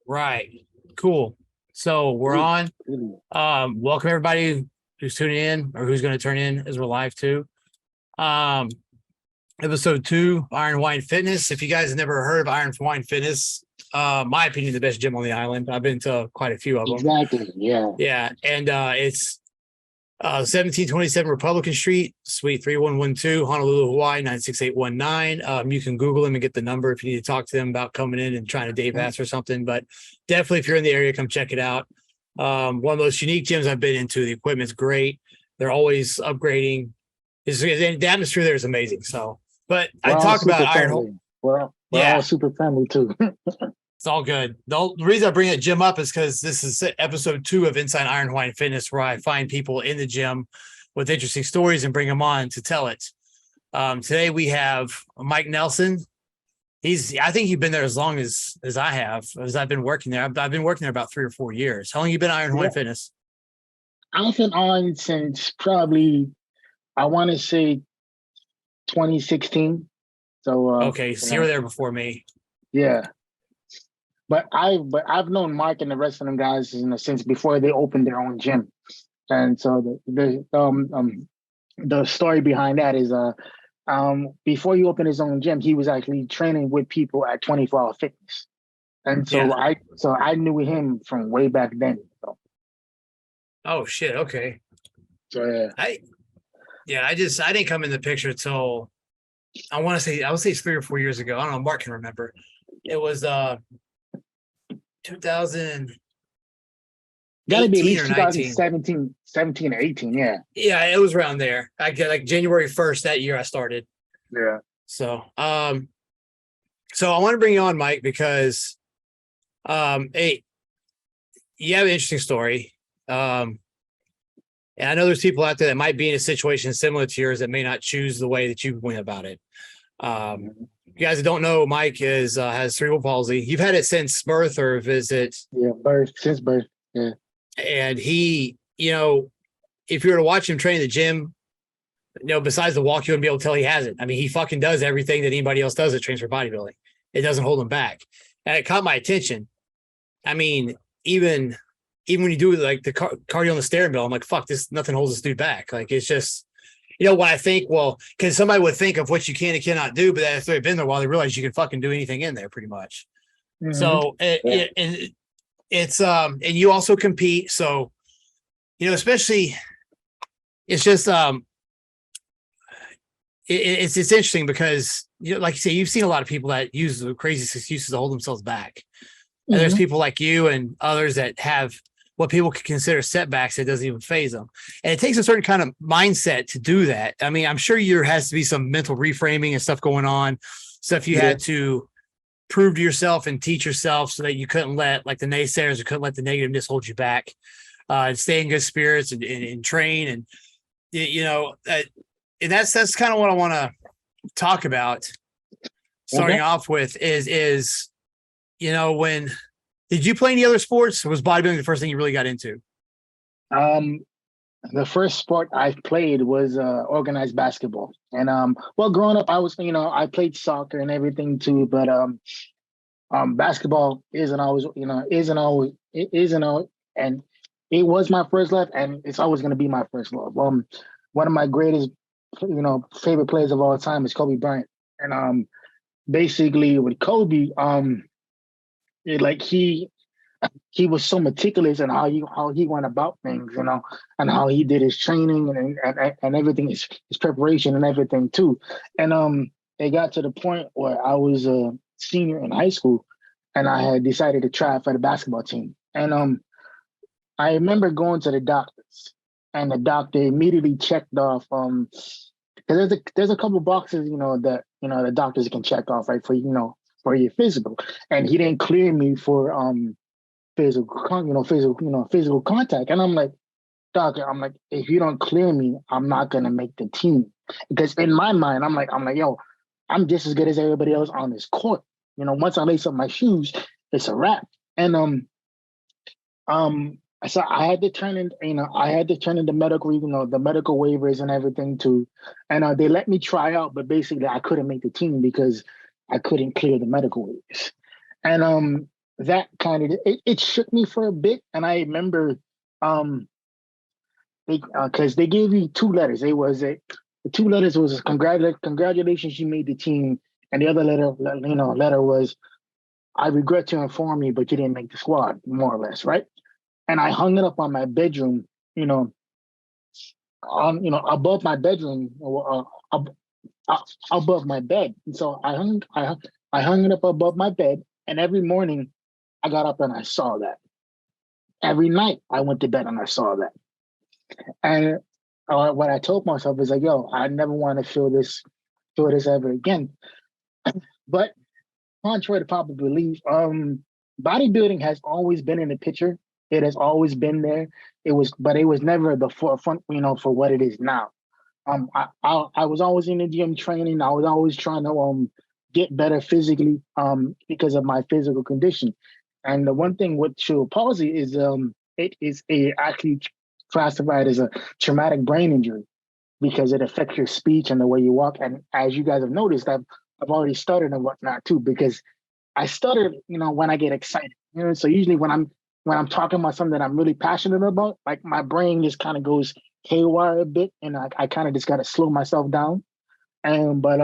Right. Cool. So we're on. Welcome everybody who's tuning in or who's going to turn in as we're live too. Um, episode 2, Iron Hawaiian Fitness. If you guys have never heard of Iron Hawaiian Fitness, my opinion, the best gym on the island. I've been to quite a few of them. Exactly. Yeah. Yeah. And it's 1727 Republican Street, Suite 3112, Honolulu, Hawaii, 96819. You can Google them and get the number if you need to talk to them about coming in and trying to day pass or something. But definitely, if you're in the area, come check it out. One of the most unique gyms I've been into. The equipment's great. They're always upgrading. The atmosphere there is amazing. So, but I talk about Iron. We're all super friendly too. It's all good. The reason I bring that gym up is because this is episode 2 of Inside Iron Hawaiian Fitness, where I find people in the gym with interesting stories and bring them on to tell it. Today we have Mike Nelson. I think you've been there as long as I have, as I've been working there. I've been working there about 3 or 4 years. How long have you been Iron Hawaiian Fitness? I've been on since probably, I want to say 2016. So okay, so you were there before me. Yeah. But I've known Mark and the rest of them guys since before they opened their own gym, and so the story behind that is before he opened his own gym, he was actually training with people at 24 Hour Fitness, and so I knew him from way back then. So. Oh shit! Okay. So I didn't come in the picture till I would say it's 3 or 4 years ago. I don't know. Mark can remember. It was 2000. Gotta be at least 17 or 18, yeah. Yeah, it was around there. I get like January 1st that year I started. Yeah. So I want to bring you on, Mike, because hey, you have an interesting story. And I know there's people out there that might be in a situation similar to yours that may not choose the way that you went about it. You guys that don't know, Mike has cerebral palsy. You've had it since birth, or is it? Yeah, since birth. Yeah. And he, if you were to watch him train in the gym, besides the walk, you wouldn't be able to tell he has it. I mean, he fucking does everything that anybody else does that trains for bodybuilding. It doesn't hold him back. And it caught my attention. I mean, even when you do like the cardio on the steering wheel, I'm like, fuck, nothing holds this dude back. Like, it's just, when I think, well, because somebody would think of what you can and cannot do, but if they've been there a while, they realize you can fucking do anything in there pretty much. Mm-hmm. So it's and you also compete. So, especially it's just it's interesting because like you say, you've seen a lot of people that use the craziest excuses to hold themselves back. Mm-hmm. And there's people like you and others that have what people could consider setbacks that doesn't even phase them. And it takes a certain kind of mindset to do that. I mean, I'm sure there has to be some mental reframing and stuff going on, stuff you had to prove to yourself and teach yourself so that you couldn't let like the naysayers or couldn't let the negativeness hold you back, and stay in good spirits and train. And, and that's kind of what I want to talk about starting off with is, when did you play any other sports, or was bodybuilding the first thing you really got into? The first sport I played was organized basketball. And growing up, I was, I played soccer and everything too, but basketball isn't always, and it was my first love, and it's always going to be my first love. One of my greatest, favorite players of all time is Kobe Bryant. And basically with Kobe, he was so meticulous in how he went about things, and how he did his training and everything, his preparation and everything too. And it got to the point where I was a senior in high school, and I had decided to try for the basketball team. And I remember going to the doctors, and the doctor immediately checked off. There's a couple boxes, that the doctors can check off, right, for your physical, and he didn't clear me for physical contact. And I'm like, doctor, if you don't clear me, I'm not gonna make the team. Because in my mind, I'm like, yo, I'm just as good as everybody else on this court. Once I lace up my shoes, it's a wrap. And so I had to turn in, the medical, the medical waivers and everything too. And they let me try out, but basically I couldn't make the team because I couldn't clear the medical waivers. And that kind of it shook me for a bit, and I remember they because they gave you two letters. The two letters was congratulations, you made the team, and the other letter was I regret to inform you, but you didn't make the squad, more or less, right? And I hung it up on my bedroom, you know, above my bedroom, above my bed. And so I hung it up above my bed, and every morning I got up and I saw that. Every night I went to bed and I saw that. And what I told myself is like, yo, I never want to feel this ever again. But contrary to popular belief, bodybuilding has always been in the picture. It has always been there. But it was never the forefront, for what it is now. I was always in the gym training. I was always trying to get better physically because of my physical condition. And the one thing with cerebral palsy is it is actually classified as a traumatic brain injury because it affects your speech and the way you walk. And as you guys have noticed, I've already stuttered and whatnot too, because I stutter, when I get excited. So usually when I'm talking about something that I'm really passionate about, like my brain just kind of goes haywire a bit, and I kind of just got to slow myself down. But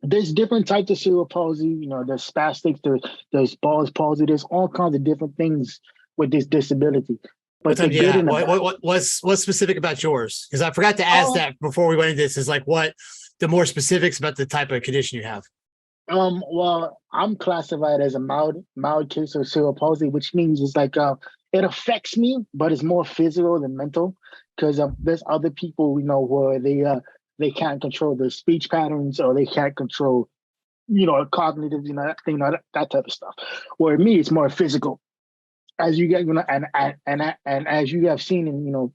there's different types of cerebral palsy. There's spastic, there's Ball's palsy. There's all kinds of different things with this disability. But what's specific about yours? Because I forgot to ask that before we went into this. Is like what the more specifics about the type of condition you have. Well, I'm classified as a mild case of cerebral palsy, which means it's like it affects me, but it's more physical than mental. Because there's other people, where they can't control their speech patterns, or they can't control, cognitive, that type of stuff. Where me, it's more physical. As you get, and as you have seen in,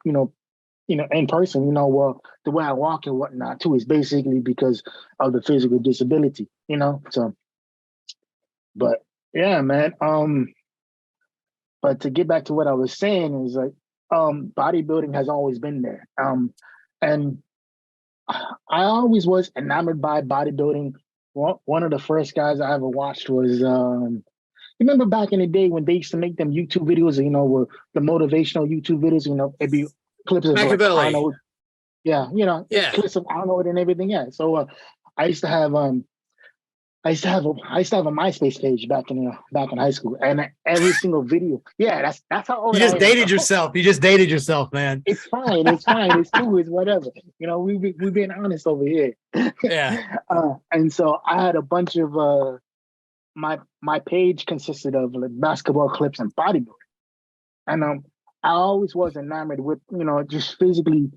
in person, well, the way I walk and whatnot too is basically because of the physical disability, So, but yeah, man. But to get back to what I was saying is like, bodybuilding has always been there. And I always was enamored by bodybuilding. One of the first guys I ever watched was, remember back in the day when they used to make them YouTube videos, were the motivational YouTube videos, it'd be clips of like, Arnold. Yeah, clips of Arnold and everything. Yeah. So I used to have a MySpace page back in high school, and every single video. Yeah, that's how old you just dated yourself. You just dated yourself, man. It's fine. It's fine. It's cool. It's whatever. We've been honest over here. Yeah. And so I had a bunch of my page consisted of like basketball clips and bodybuilding, and I always was enamored with just physically,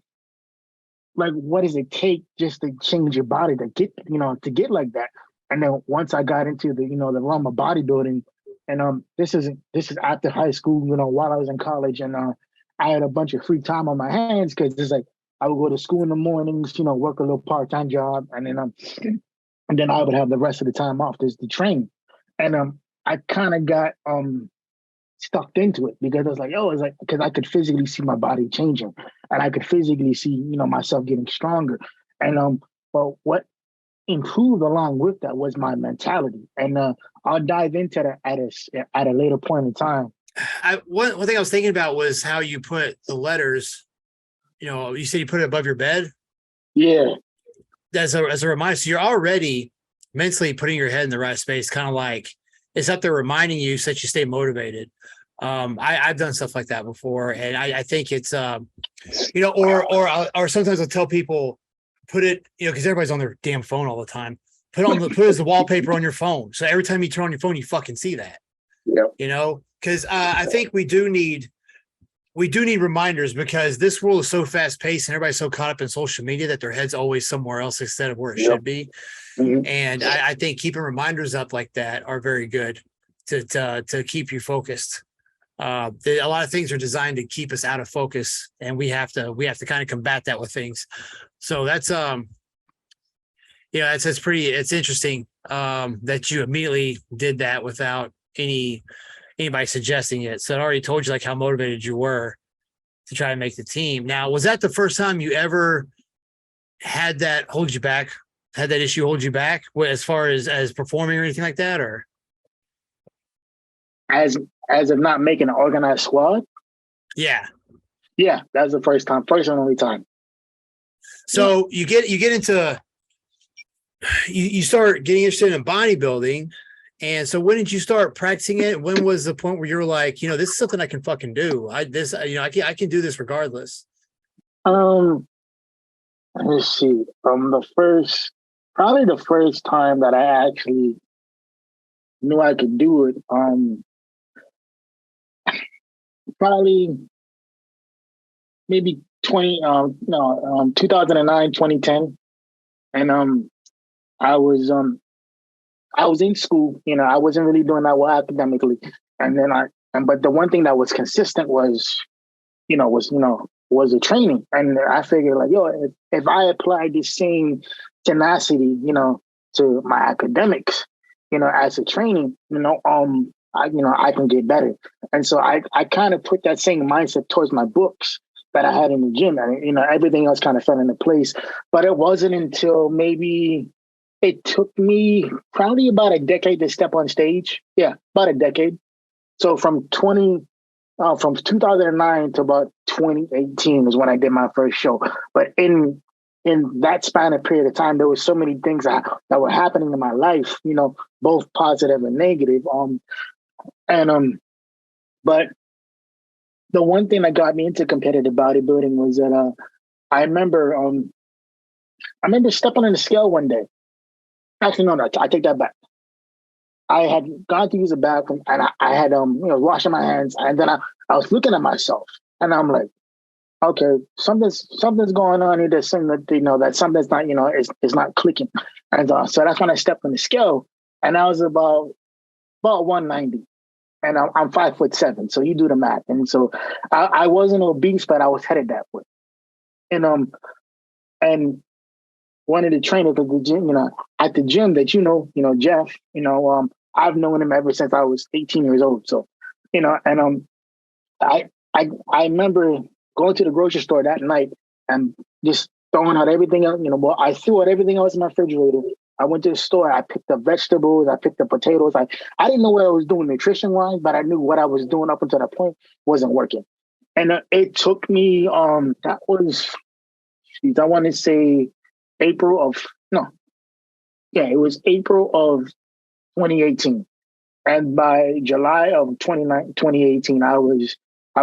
like what does it take just to change your body to get like that. And then once I got into the the realm of bodybuilding, and this is after high school, while I was in college, and I had a bunch of free time on my hands because it's like I would go to school in the mornings, work a little part-time job, and then I would have the rest of the time off just to train. And I kind of got stuck into it because I was like, it's like because I could physically see my body changing, and I could physically see myself getting stronger. And but what improved along with that was my mentality, and I'll dive into that at a later point in time. One thing I was thinking about was how you put the letters. You said you put it above your bed. Yeah. As a reminder, so you're already mentally putting your head in the right space, kind of like it's up there reminding you so that you stay motivated. I've done stuff like that before, and I think it's or sometimes I'll tell people put it, because everybody's on their damn phone all the time. Put it as the wallpaper on your phone, so every time you turn on your phone, you fucking see that. Yep. Because I think we do need reminders, because this world is so fast paced and everybody's so caught up in social media that their head's always somewhere else instead of where it should be. Mm-hmm. And I think keeping reminders up like that are very good to keep you focused. A lot of things are designed to keep us out of focus, and we have to kind of combat that with things. So that's it's interesting that you immediately did that without anybody suggesting it. So it already told you like how motivated you were to try to make the team. Now, was that the first time you ever had that hold you back? Had that issue hold you back as far as performing or anything like that, or? as of not making an organized squad. Yeah. Yeah, that was the first and only time. So you get into you start getting interested in bodybuilding. And so when did you start practicing it? When was the point where you were like, this is something I can fucking do. I can do this regardless. Let me see. Probably the first time that I actually knew I could do it. Probably maybe 2009, 2010. And I was in school, I wasn't really doing that well academically. And then but the one thing that was consistent was the training. And I figured like, if I applied the same tenacity, to my academics, as a training, I can get better. And so I kind of put that same mindset towards my books that I had in the gym, and everything else kind of fell into place. But it wasn't until maybe it took me probably about a decade to step on stage. Yeah, about a decade. So from 2009 to about 2018 is when I did my first show. But in that span of period of time, there were so many things that were happening in my life, both positive and negative. But the one thing that got me into competitive bodybuilding was that I remember stepping on the scale one day. Actually, no, I take that back. I had gone to use the bathroom and I had washing my hands, and then I was looking at myself and I'm like, okay, something's going on here. There's something that that something's not is not clicking, and so that's when I stepped on the scale, and I was about 190, and I'm 5'7", so you do the math, and so I wasn't obese, but I was headed that way, and one of the trainers at the gym, that Jeff, I've known him ever since I was 18 years old. So, I remember going to the grocery store that night and just throwing out everything else. I threw out everything else in my refrigerator. I went to the store. I picked up vegetables. I picked up potatoes. I didn't know what I was doing nutrition wise, but I knew what I was doing up until that point wasn't working. And it took me. That was, I want to say, it was April of 2018. And by July of 2018, I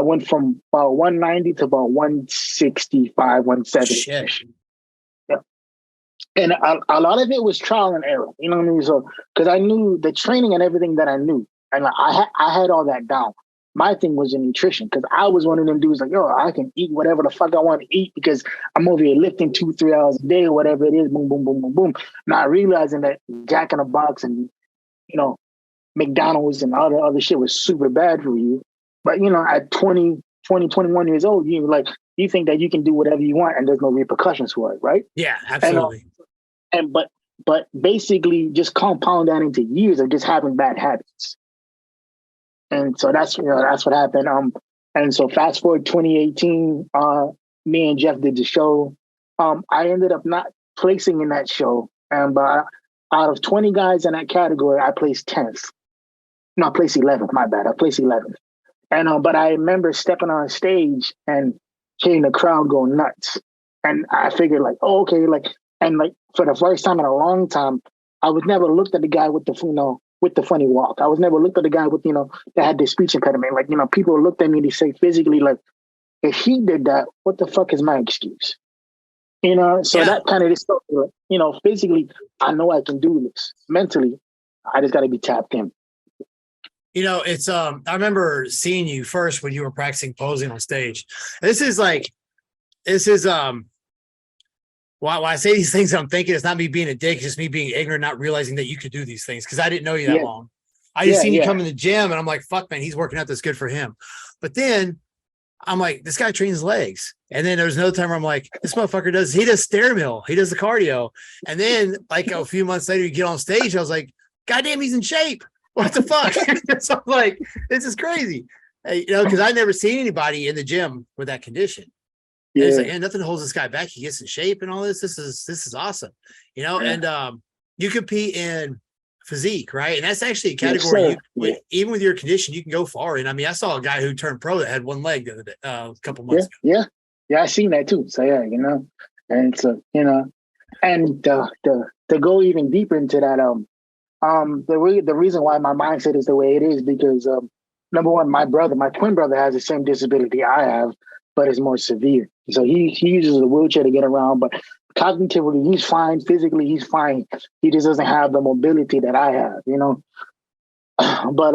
went from about 190 to about 165, 170. Shit. Yeah. And a lot of it was trial and error, you know what I mean? So, because I knew the training and everything that I knew, and I had all that down. My thing was the nutrition, because I was one of them dudes like, I can eat whatever the fuck I want to eat because I'm over here lifting 2-3 hours a day or whatever it is, boom, boom, boom, boom, boom. Not realizing that Jack in the Box and, McDonald's and all the other shit was super bad for you. But, at 20, 21 years old, you think that you can do whatever you want and there's no repercussions for it, right? Yeah, absolutely. But basically just compound that into years of just having bad habits. And so that's what happened. And so fast forward 2018, me and Jeff did the show. I ended up not placing in that show. And out of 20 guys in that category, I placed 10th. No, I placed 11th. My bad. I placed 11th. And but I remember stepping on stage and hearing the crowd go nuts. And I figured okay, for the first time in a long time, I was never looked at the guy with the funny walk. I was never looked at the guy with, that had the speech impediment. People looked at me, they say physically, if he did that, what the fuck is my excuse? So that kind of just, physically, I know I can do this. Mentally, I just got to be tapped in. It's, I remember seeing you first when you were practicing posing on stage. Why I say these things, I'm thinking it's not me being a dick, it's just me being ignorant, not realizing that you could do these things because I didn't know you that long. I just seen you come in the gym and I'm like, fuck, man, he's working out. That's good for him. But then I'm like, this guy trains legs. And then there was another time where I'm like, this motherfucker does stair mill. He does the cardio. And then a few months later, you get on stage. I was like, goddamn, he's in shape. What the fuck? So I'm like, this is crazy. Because I've never seen anybody in the gym with that condition. And it's like, nothing holds this guy back. He gets in shape and all this. This is awesome. And you compete in physique, right? And that's actually a Yes, category sir. even with your condition, you can go far. And I mean, I saw a guy who turned pro that had one leg the other day, a couple Yeah, months ago. yeah. I seen that too. So yeah, and so and to go even deeper into that, the reason why my mindset is the way it is because number one, my twin brother has the same disability I have, but it's more severe. So he uses a wheelchair to get around, but cognitively he's fine. Physically he's fine. He just doesn't have the mobility that I have, But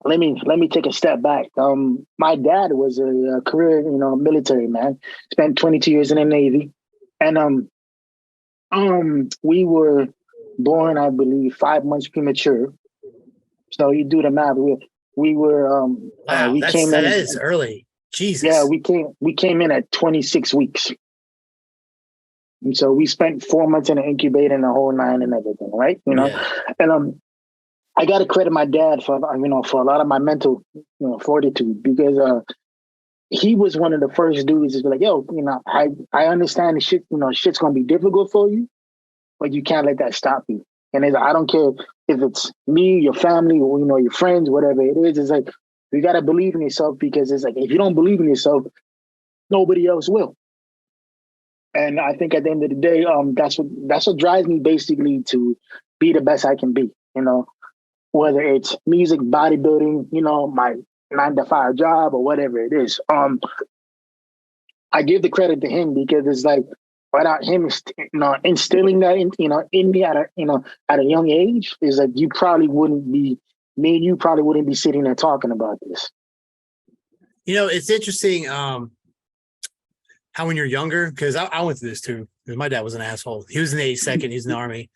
let me take a step back. My dad was a career, military man. Spent 22 years in the Navy, and we were born, I believe, 5 months premature. So you do the math. We were Wow, we came that in. is early. Jesus. Yeah, we came in at 26 weeks, and so we spent 4 months in an incubator and the whole nine and everything, right? Yeah. And I got to credit my dad for for a lot of my mental fortitude because he was one of the first dudes to be like, yo, I understand the shit, shit's gonna be difficult for you, but you can't let that stop you. And I don't care if it's me, your family, or your friends, whatever it is. It's like you gotta believe in yourself because it's like if you don't believe in yourself, nobody else will. And I think at the end of the day, that's what drives me basically to be the best I can be. Whether it's music, bodybuilding, my 9-to-5 job or whatever it is. I give the credit to him because it's like without him, instilling that in me at a young age is like me and you probably wouldn't be sitting there talking about this. It's interesting how when you're younger, because I went through this too, because my dad was an asshole. He was in the 82nd, he's in the Army.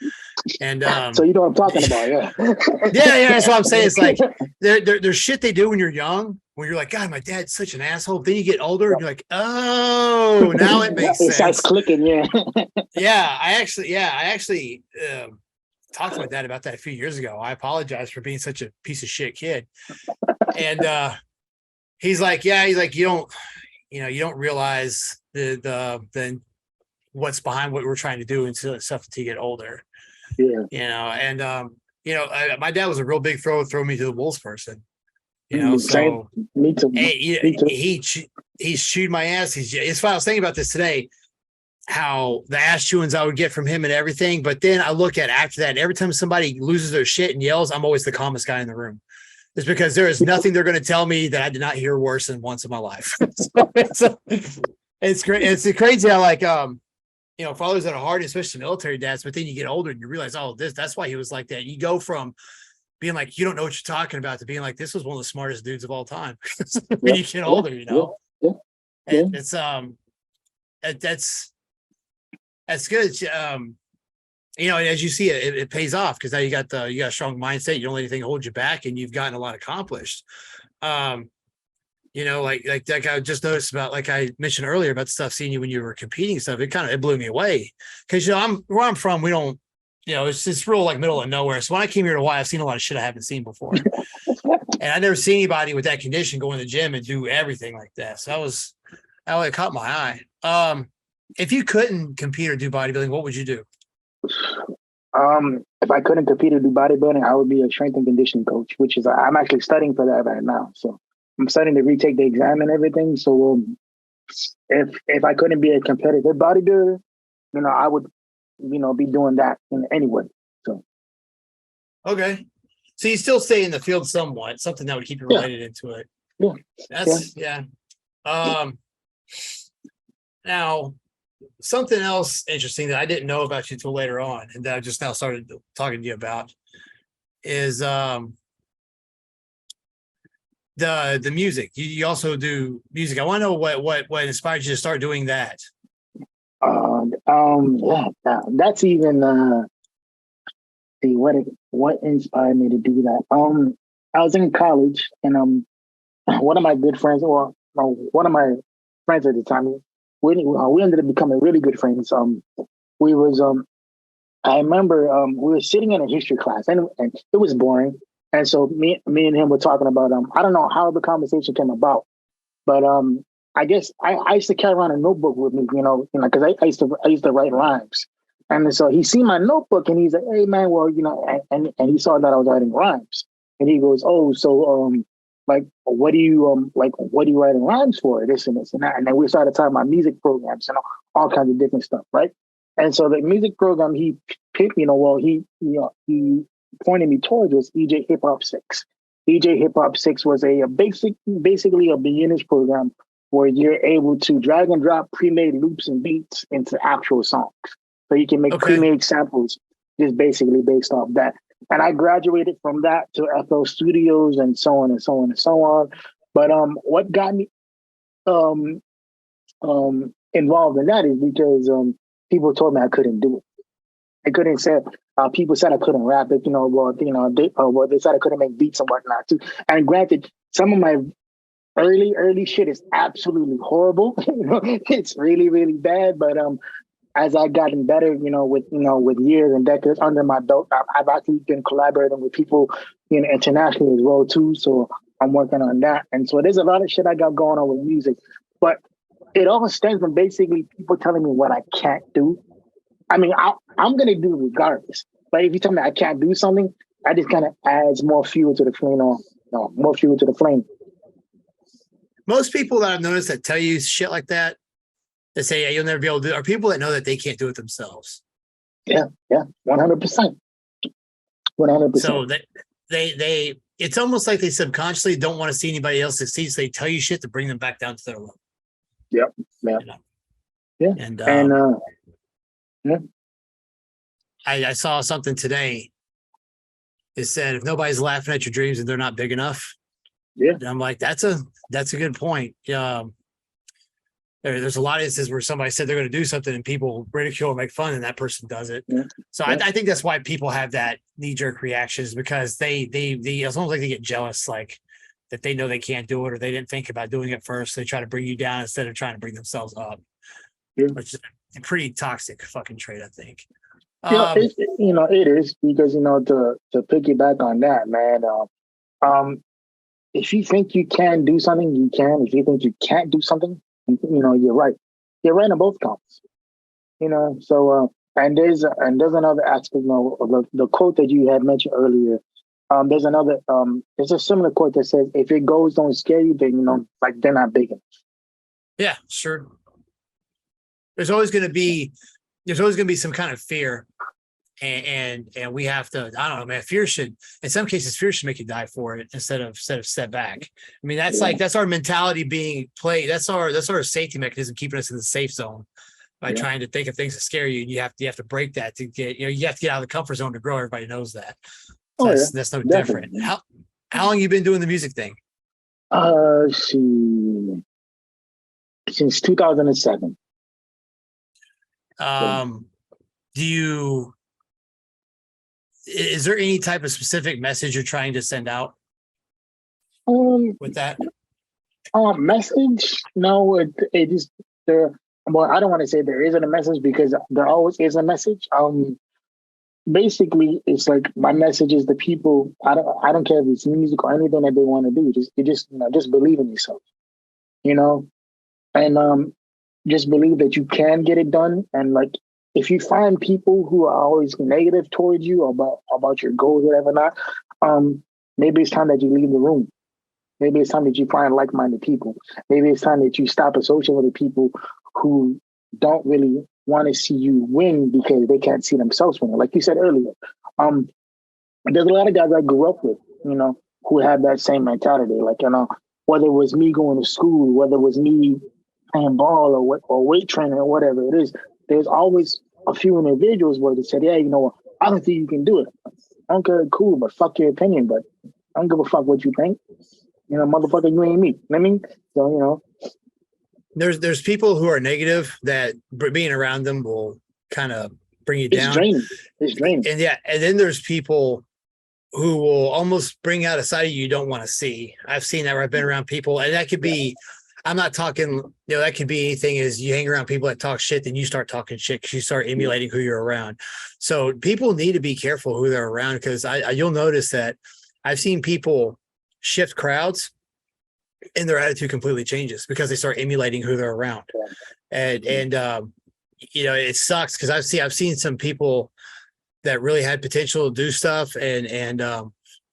And so you know what I'm talking about, yeah. yeah, that's what I'm saying. It's like there's shit they do when you're young, when you're like, God, my dad's such an asshole. Then you get older and you're like, oh, now it makes sense. It starts clicking, yeah. I actually talked to my dad about that a few years ago. I apologize for being such a piece of shit kid. And he's like, you don't realize the what's behind what we're trying to do and stuff until you get older. Yeah. My dad was a real big throw me to the wolves person. So me too. He chewed my ass. It's funny. I was thinking about this today, how the ass chewings I would get from him and everything. But then I look at after that, and every time somebody loses their shit and yells, I'm always the calmest guy in the room. It's because there is nothing they're going to tell me that I did not hear worse than once in my life. It's great. It's crazy how fathers that are hard, especially military dads, but then you get older and you realize, that's why he was like that. You go from being like, you don't know what you're talking about to being like, this was one of the smartest dudes of all time. When you get older, And it's that's good. As you see it pays off because now you got a strong mindset. You don't let anything hold you back, and you've gotten a lot accomplished. Like I just noticed about, like I mentioned earlier about the stuff seeing you when you were competing and stuff. It blew me away because where I'm from, we don't, it's real like middle of nowhere. So when I came here to Hawaii, I've seen a lot of shit I haven't seen before, and I never seen anybody with that condition go in the gym and do everything like that. So it caught my eye. If you couldn't compete or do bodybuilding, what would you do? If I couldn't compete or do bodybuilding, I would be a strength and conditioning coach, which is I'm actually studying for that right now. So I'm starting to retake the exam and everything. So if I couldn't be a competitive bodybuilder, I would, be doing that anyway. So. Okay. So you still stay in the field somewhat, something that would keep you related into it. Yeah. Now, something else interesting that I didn't know about you until later on, and that I just now started talking to you about is the music. You also do music. I want to know what inspired you to start doing that. That's even what inspired me to do that. I was in college, and one of my good friends, or one of my friends at the time, we ended up becoming really good friends. I remember we were sitting in a history class, and it was boring. And so me and him were talking about I don't know how the conversation came about, but I guess I used to carry around a notebook with me, because I used to write rhymes. And so he seen my notebook and he's like, hey man, well, and he saw that I was writing rhymes. And he goes, oh, so like what are you writing rhymes for? This and this and that. And then we started talking about music programs and all kinds of different stuff, right? And so the music program he picked, he pointed me towards was EJ Hip Hop 6. EJ Hip Hop 6 was a basically a beginner's program where you're able to drag and drop pre-made loops and beats into actual songs. So you can make pre-made samples just basically based off that. And I graduated from that to FL Studios and so on and so on and so on. But what got me involved in that is because people told me I couldn't do it. I couldn't say. People said I couldn't rap it. They said I couldn't make beats and whatnot too. And granted, some of my early shit is absolutely horrible. It's really really bad. But as I've gotten better, with years and decades under my belt, I've actually been collaborating with people, internationally as well too. So I'm working on that. And so there's a lot of shit I got going on with music, but it all stems from basically people telling me what I can't do. I mean, I'm going to do it regardless. But if you tell me I can't do something, I just kind of adds more fuel to the flame. More fuel to the flame. Most people that I've noticed that tell you shit like that say, yeah, you'll never be able to do it, are people that know that they can't do it themselves. Yeah, 100%. 100%. So they it's almost like they subconsciously don't want to see anybody else succeed, so they tell you shit to bring them back down to their level. Yep. Yeah. Yeah. And I saw something today. It said, if nobody's laughing at your dreams and they're not big enough. Yeah. And I'm like, that's a good point. There's a lot of instances where somebody said they're going to do something and people ridicule or make fun, and that person does it. Yeah. So yeah. I think that's why people have that knee-jerk reactions, because they it's almost like they get jealous, like that they know they can't do it, or they didn't think about doing it first. They try to bring you down instead of trying to bring themselves up, which is a pretty toxic fucking trait, I think. It is, because to piggyback on that, man. If you think you can do something, you can. If you think you can't do something, you're right. You're right on both counts. So and there's another aspect of the quote that you had mentioned earlier. There's a similar quote that says, if it goes don't scare you, then they're not big enough. Yeah, sure. There's always going to be some kind of fear, and we have to, I don't know, man, in some cases fear should make you die for it instead of step back. I mean, that's our mentality being played. That's our safety mechanism, keeping us in the safe zone by trying to think of things that scare you. And you have to break that to get, you have to get out of the comfort zone to grow. Everybody knows that. So that's no different. How long you been doing the music thing? Since 2007. Is there any type of specific message you're trying to send out with that? Message? No, it just there. Well, I don't want to say there isn't a message, because there always is a message. Basically, it's like my message is the people. I don't care if it's music or anything that they want to do. Just believe in yourself, and just believe that you can get it done. And if you find people who are always negative towards you about your goals, whatever not, maybe it's time that you leave the room. Maybe it's time that you find like-minded people. Maybe it's time that you stop associating with people who don't really want to see you win because they can't see themselves winning. Like you said earlier, there's a lot of guys I grew up with, who have that same mentality. Whether it was me going to school, whether it was me playing ball or weight training or whatever it is, there's always a few individuals where they said, yeah, I don't think you can do it. I don't care, cool, but fuck your opinion, but I don't give a fuck what you think. Motherfucker, you ain't me. You know what I mean? So, There's people who are negative that being around them will kind of bring you down. It's draining. And then there's people who will almost bring out a side of you don't want to see. I've seen that where I've been around people, and that could be, I'm not talking, that could be anything. Is you hang around people that talk shit, then you start talking shit because you start emulating who you're around. So people need to be careful who they're around, because you'll notice that I've seen people shift crowds and their attitude completely changes because they start emulating who they're around. And it sucks because I've seen some people that really had potential to do stuff and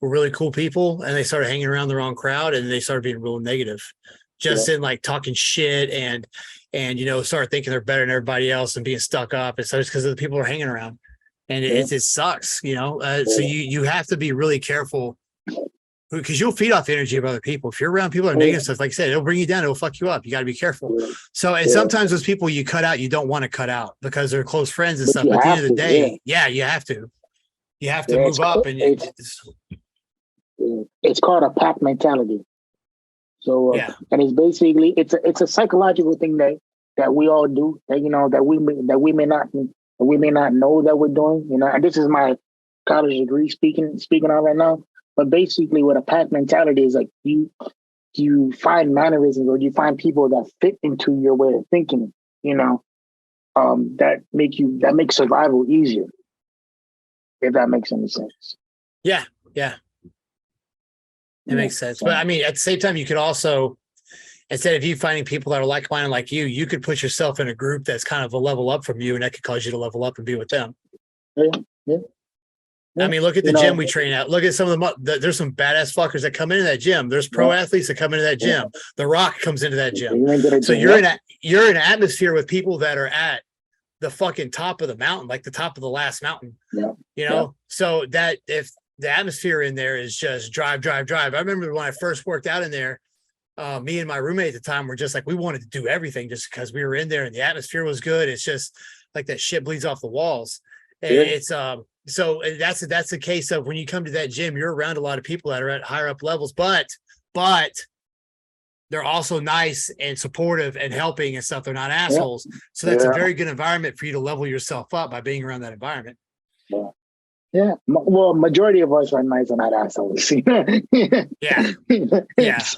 were really cool people, and they started hanging around the wrong crowd, and they started being real negative, just in like talking shit and start thinking they're better than everybody else and being stuck up. And so it's because of the people who are hanging around, and it sucks, So you have to be really careful because you'll feed off the energy of other people. If you're around people that are negative stuff, like I said, it'll bring you down. It'll fuck you up. You got to be careful. So, and sometimes those people you cut out, you don't want to cut out because they're close friends and stuff. But at the end of the day, you have to. You have to move up. And it's called a pack mentality. So, and it's basically it's a psychological thing that we all do. That we may not know that we're doing. And this is my college degree speaking on right now. But basically, what a pack mentality is like, you find mannerisms or you find people that fit into your way of thinking. That make survival easier. If that makes any sense. Yeah. It makes sense. But I mean, at the same time, you could also, instead of you finding people that are like-minded like you could put yourself in a group that's kind of a level up from you, and that could cause you to level up and be with them. Yeah. I mean, look at the gym we train at. Look at some of them. There's some badass fuckers that come into that gym. There's pro athletes that come into that gym. The Rock comes into that gym. So you're in an atmosphere with people that are at the fucking top of the mountain, like the top of the last mountain. So that if the atmosphere in there is just drive. I remember when I first worked out in there, me and my roommate at the time were just like, we wanted to do everything just because we were in there and the atmosphere was good. It's just like that shit bleeds off the walls. And it's so that's the case of when you come to that gym, you're around a lot of people that are at higher up levels, but they're also nice and supportive and helping and stuff. They're not assholes. So that's a very good environment for you to level yourself up by being around that environment. Yeah. Well, majority of us are nice and not assholes.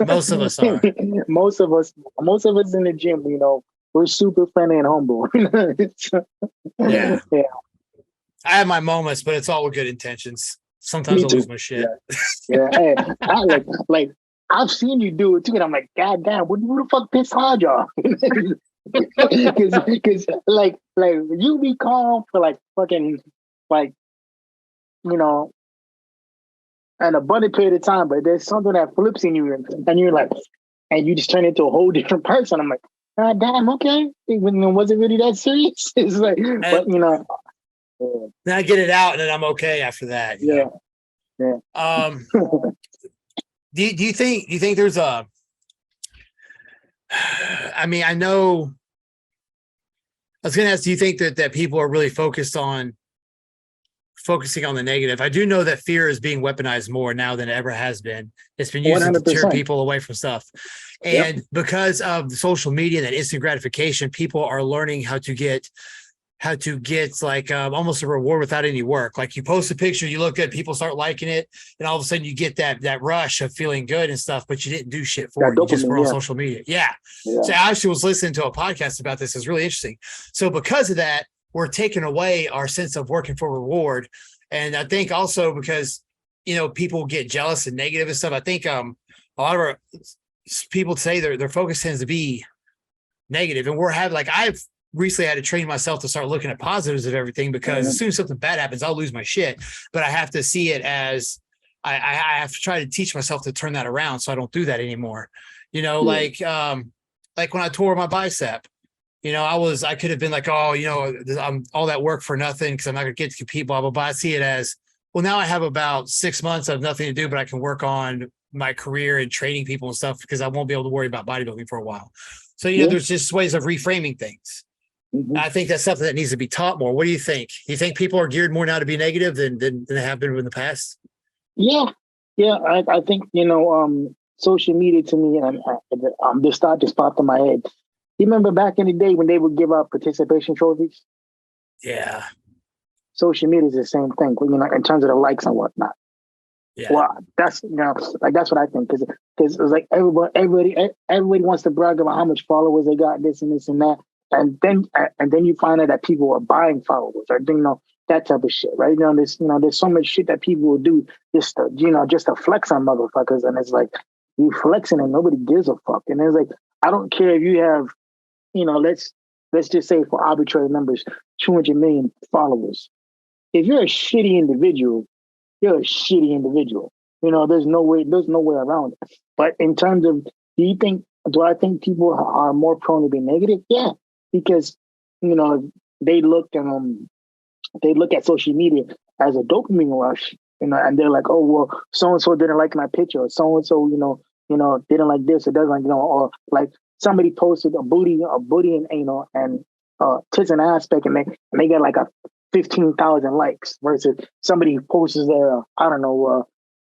Most of us are. Most of us in the gym, we're super friendly and humble. Yeah. I have my moments, but it's all with good intentions. Sometimes I lose my shit. Hey, I've seen you do it too, and I'm like, God damn, who the fuck pissed Hodge off? Because like you be calm for like fucking like an abundant period of time, but there's something that flips in you, and you're like, and you just turn into a whole different person. I'm like, God damn, okay, was it really that serious? It's like, but then I get it out, and then I'm okay after that. Yeah. Do you think there's a? I mean, I know. I was going to ask, do you think that people are really focusing on the negative? I do know that fear is being weaponized more now than it ever has been. It's been used 100%. To deter people away from stuff. And because of the social media and that instant gratification, people are learning how to get like almost a reward without any work. Like you post a picture, you look good, people start liking it, and all of a sudden you get that rush of feeling good and stuff, but you didn't do shit for it. You just were on social media. Yeah. So I actually was listening to a podcast about this. It's really interesting. So because of that, we're taking away our sense of working for reward. And I think also because, people get jealous and negative and stuff. I think a lot of our people say their focus tends to be negative. And I've recently had to train myself to start looking at positives of everything, because as soon as something bad happens, I'll lose my shit. But I have to see it as I have to try to teach myself to turn that around so I don't do that anymore. Like when I tore my bicep, I could have been like, I'm all that work for nothing because I'm not going to get to compete, blah, blah, blah. I see it as, well, now I have about 6 months of nothing to do, but I can work on my career and training people and stuff because I won't be able to worry about bodybuilding for a while. So, there's just ways of reframing things. Mm-hmm. I think that's something that needs to be taught more. What do you think? Do you think people are geared more now to be negative than they have been in the past? Yeah. I think, social media to me, and this thought just popped in my head. You remember back in the day when they would give out participation trophies? Yeah. Social media is the same thing, in terms of the likes and whatnot. Yeah. Well, that's that's what I think, because it's like everybody wants to brag about how much followers they got, this and this and that, and then you find out that people are buying followers or that type of shit, right? There's so much shit that people will do just to flex on motherfuckers, and it's like you flexing and nobody gives a fuck, and it's like I don't care if you have, let's let's just say for arbitrary numbers, 200 million followers. If you're a shitty individual, you're a shitty individual. You know, there's no way around it. But in terms of, do I think people are more prone to be negative? Yeah, because, you know, they look at social media as a dopamine rush, you know, and they're like, oh, well, so-and-so didn't like my picture, or so-and-so, you know, didn't like this, or doesn't like, you know, or like somebody posted a booty and anal and tits and aspect, and they got like a 15,000 likes versus somebody posts their, I don't know,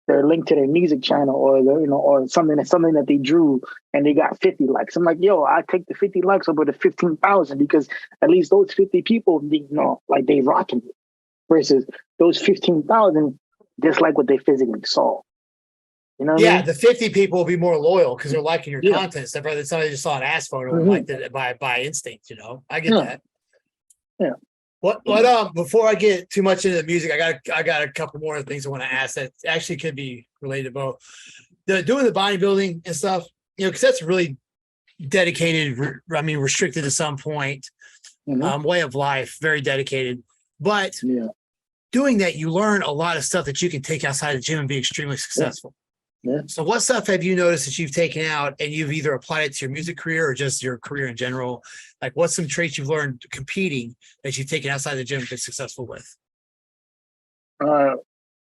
their link to their music channel or or something that they drew and they got 50 likes. I'm like, yo, I take the 50 likes over the 15,000 because at least those 50 people, you know, like they rocking it versus those 15,000 dislike what they physically saw. You know what I mean? The 50 people will be more loyal because they're liking your content stuff rather than somebody just saw an ass photo and liked it by instinct, you know. I get that. Yeah. What before I get too much into the music, I got a couple more things I want to ask that actually could be related to both. Doing the bodybuilding and stuff, you know, because that's really dedicated, restricted to some point, way of life, very dedicated. But doing that, you learn a lot of stuff that you can take outside the gym and be extremely successful. Yeah. So what stuff have you noticed that you've taken out and you've either applied it to your music career or just your career in general? Like what's some traits you've learned competing that you've taken outside the gym and been successful with?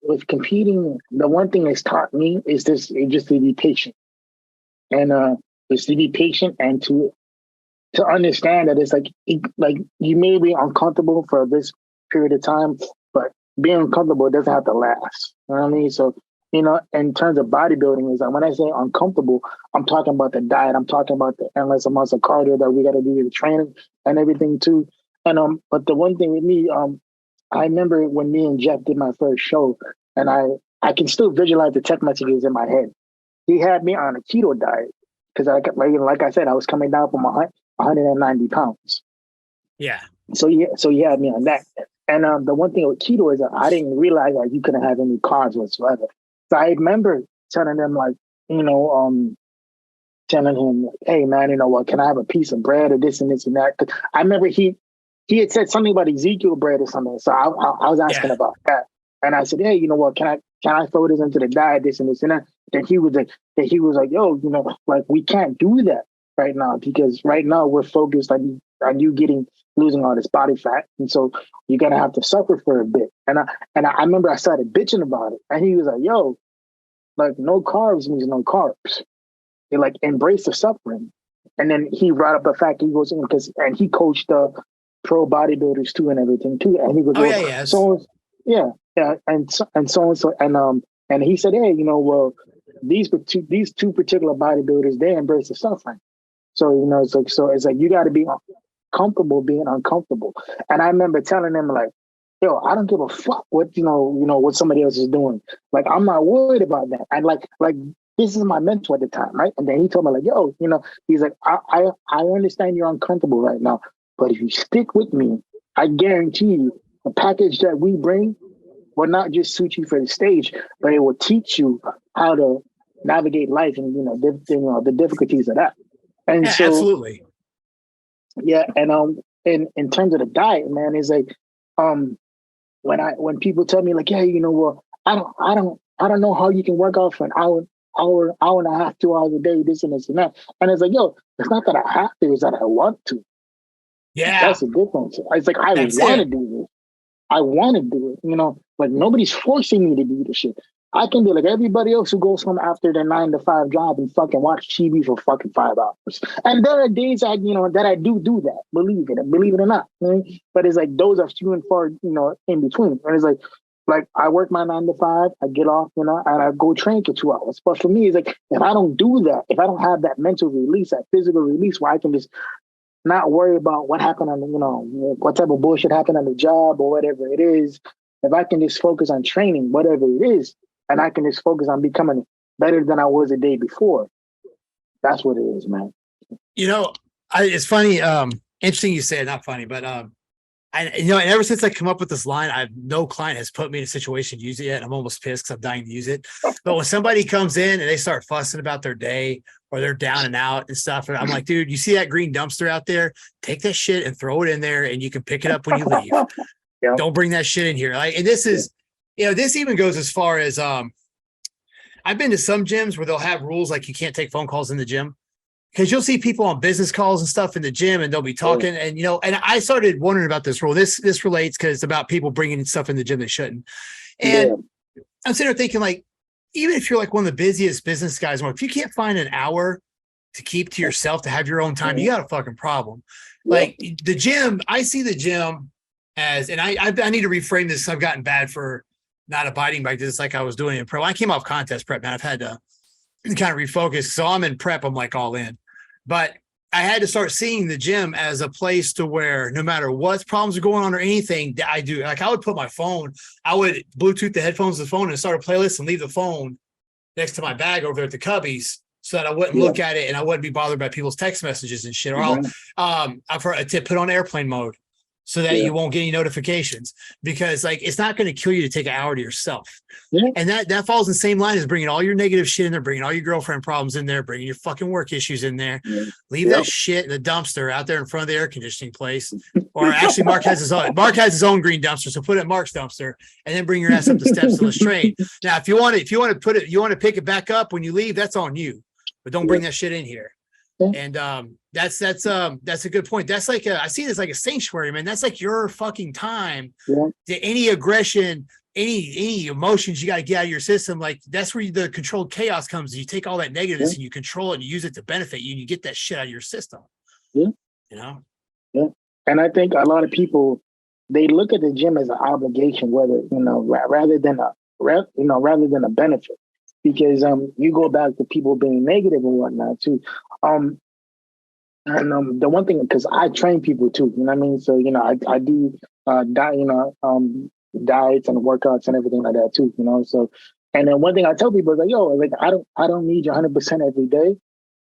With competing, the one thing it's taught me is just to be patient. And just to be patient and to understand that it's like you may be uncomfortable for this period of time, but being uncomfortable doesn't have to last. You know what I mean? So, you know, in terms of bodybuilding, is like when I say uncomfortable, I'm talking about the diet. I'm talking about the endless amounts of cardio that we got to do with the training and everything too. And but the one thing with me, I remember when me and Jeff did my first show, and I can still visualize the text messages in my head. He had me on a keto diet because like I said, I was coming down from 190 pounds. Yeah. So he had me on that. And the one thing with keto is that I didn't realize that you couldn't have any carbs whatsoever. So I remember telling them telling him, hey man, you know what, can I have a piece of bread or this and this and that? 'Cause I remember he had said something about Ezekiel bread or something. So I was asking about that. And I said, hey, you know what, can I throw this into the diet, this and this and that? Then he was like, yo, you know, like we can't do that right now because right now we're focused on you losing all this body fat. And so you're going to have to suffer for a bit. And I remember I started bitching about it. And he was like, yo, like no carbs means no carbs. They like embrace the suffering. And then he brought up the fact he goes in and he coached pro bodybuilders too and everything too. And he goes, and he said, hey, you know, well, these two particular bodybuilders, they embrace the suffering. So, you know, it's like you got to be comfortable being uncomfortable. And I remember telling him like, yo, I don't give a fuck what what somebody else is doing. Like, I'm not worried about that. And like this is my mentor at the time, right? And then he told me like, yo, you know, he's like, I understand you're uncomfortable right now, but if you stick with me, I guarantee you the package that we bring will not just suit you for the stage, but it will teach you how to navigate life and the difficulties of that. And so, absolutely. Yeah, and in terms of the diet, man, is like when people tell me like, yeah, you know, well, I don't know how you can work out for an hour and a half, 2 hours a day, this and this and that. And it's like, yo, it's not that I have to, it's that I want to. Yeah. That's the difference. It's like I want to do this. I want to do it. You know, like nobody's forcing me to do this shit. I can be like everybody else who goes home after their 9-to-5 job and fucking watch TV for fucking 5 hours. And there are days that I do that. Believe it or not. You know? But it's like those are few and far, in between. And it's like I work my 9-to-5, I get off, and I go train for 2 hours. But for me, it's like if I don't do that, if I don't have that mental release, that physical release where I can just not worry about what happened on what type of bullshit happened on the job or whatever it is, if I can just focus on training, whatever it is, and I can just focus on becoming better than I was the day before. That's what it is, man. It's funny. Interesting you say it, not funny, but I and ever since I come up with this line, no client has put me in a situation to use it yet. I'm almost pissed because I'm dying to use it. But when somebody comes in and they start fussing about their day or they're down and out and stuff, I'm like, dude, you see that green dumpster out there? Take that shit and throw it in there, and you can pick it up when you leave. Yeah. Don't bring that shit in here. Like, and this is, this even goes as far as I've been to some gyms where they'll have rules like you can't take phone calls in the gym. Because you'll see people on business calls and stuff in the gym, and they'll be talking, and and I started wondering about this rule. This relates because it's about people bringing stuff in the gym they shouldn't. And I'm sitting there thinking, like, even if you're like one of the busiest business guys, if you can't find an hour to keep to yourself to have your own time, you got a fucking problem. Like the gym, I see the gym as, and I need to reframe this. I've gotten bad for not abiding by this, like I was doing in prep. When I came off contest prep, man, I've had to kind of refocus. So I'm in prep, I'm like all in. But I had to start seeing the gym as a place to where no matter what problems are going on or anything that I do, like I would put my phone, I would Bluetooth the headphones to the phone and start a playlist and leave the phone next to my bag over there at the Cubbies so that I wouldn't look at it and I wouldn't be bothered by people's text messages and shit. Or I've heard a tip, put on airplane mode so that you won't get any notifications, because like it's not going to kill you to take an hour to yourself. And that falls in the same line as bringing all your negative shit in there, bringing all your girlfriend problems in there, bringing your fucking work issues in there. Leave that shit in the dumpster out there in front of the air conditioning place. Or actually, Mark has his own green dumpster, so put it in Mark's dumpster, and then bring your ass up the steps to let's train. Now, if you want to pick it back up when you leave, that's on you, but don't bring that shit in here. And that's a good point. That's like I see this like a sanctuary, man. That's like your fucking time. To any aggression, any emotions you got to get out of your system. Like that's where the controlled chaos comes. You take all that negativeness and you control it and you use it to benefit you, and you get that shit out of your system. And I think a lot of people, they look at the gym as an obligation, whether rather than a benefit. Because you go back to people being negative and whatnot too. The one thing, because I train people too, you know what I mean? So, I do diets and workouts and everything like that too, So, and then one thing I tell people is like, I don't need you 100% every day,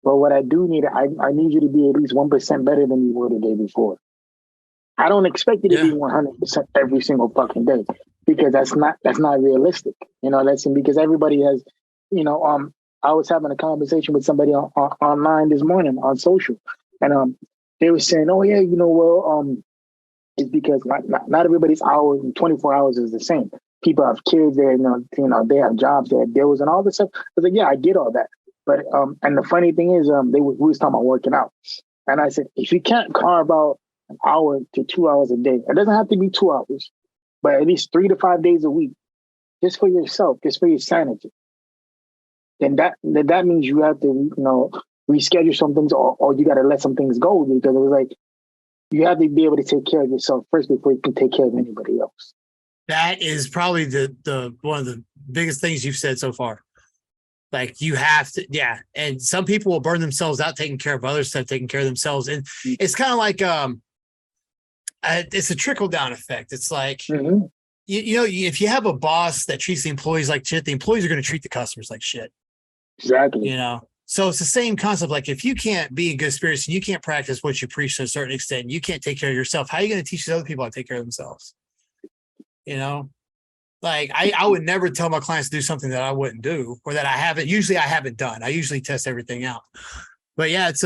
but what I do need, I need you to be at least 1% better than you were the day before. I don't expect you to be 100% every single fucking day, because that's not realistic. Because everybody has. I was having a conversation with somebody online this morning on social, and they were saying, "Oh yeah, it's because not everybody's hours and 24 hours is the same. People have kids, they have jobs, they have bills, and all this stuff." I was like, "Yeah, I get all that." But and the funny thing is, we was talking about working out, and I said, if you can't carve out an hour to 2 hours a day, it doesn't have to be 2 hours, but at least 3 to 5 days a week, just for yourself, just for your sanity. Then that means you have to, reschedule some things, or you got to let some things go, because it was like you have to be able to take care of yourself first before you can take care of anybody else. That is probably the one of the biggest things you've said so far. Like you have to, and some people will burn themselves out taking care of others instead of taking care of themselves, and it's kind of like it's a trickle down effect. It's like. If you have a boss that treats the employees like shit, the employees are going to treat the customers like shit. Exactly. So it's the same concept. Like if you can't be in good spirits and you can't practice what you preach to a certain extent, you can't take care of yourself. How are you going to teach other people how to take care of themselves? Like I would never tell my clients to do something that I wouldn't do, or that I haven't done. I usually test everything out. But it's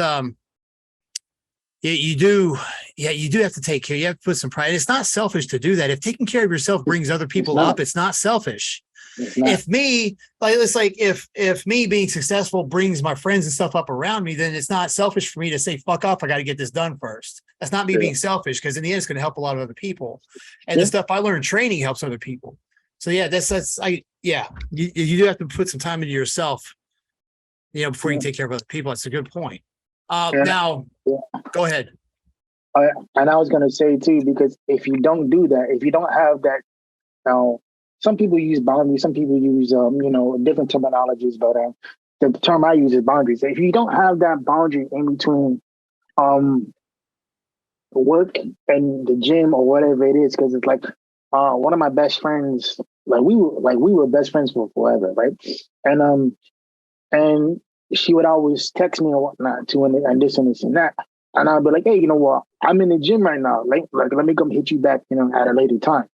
you do have to take care. You have to put some pride. It's not selfish to do that. If taking care of yourself brings other people up, it's not selfish. If me being successful brings my friends and stuff up around me, then it's not selfish for me to say, fuck off, I got to get this done first. That's not me being selfish, because in the end, it's going to help a lot of other people. And the stuff I learned training helps other people. So you do have to put some time into yourself, before you can take care of other people. That's a good point. Now, go ahead. And I was going to say too, because if you don't do that, if you don't have that, some people use boundaries, some people use, different terminologies, but the term I use is boundaries. If you don't have that boundary in between work and the gym or whatever it is, because it's like one of my best friends, we were best friends for forever, right? And she would always text me and whatnot too, and this and this and that. And I'll be like, hey, you know what? I'm in the gym right now. Like let me come hit you back, at a later time.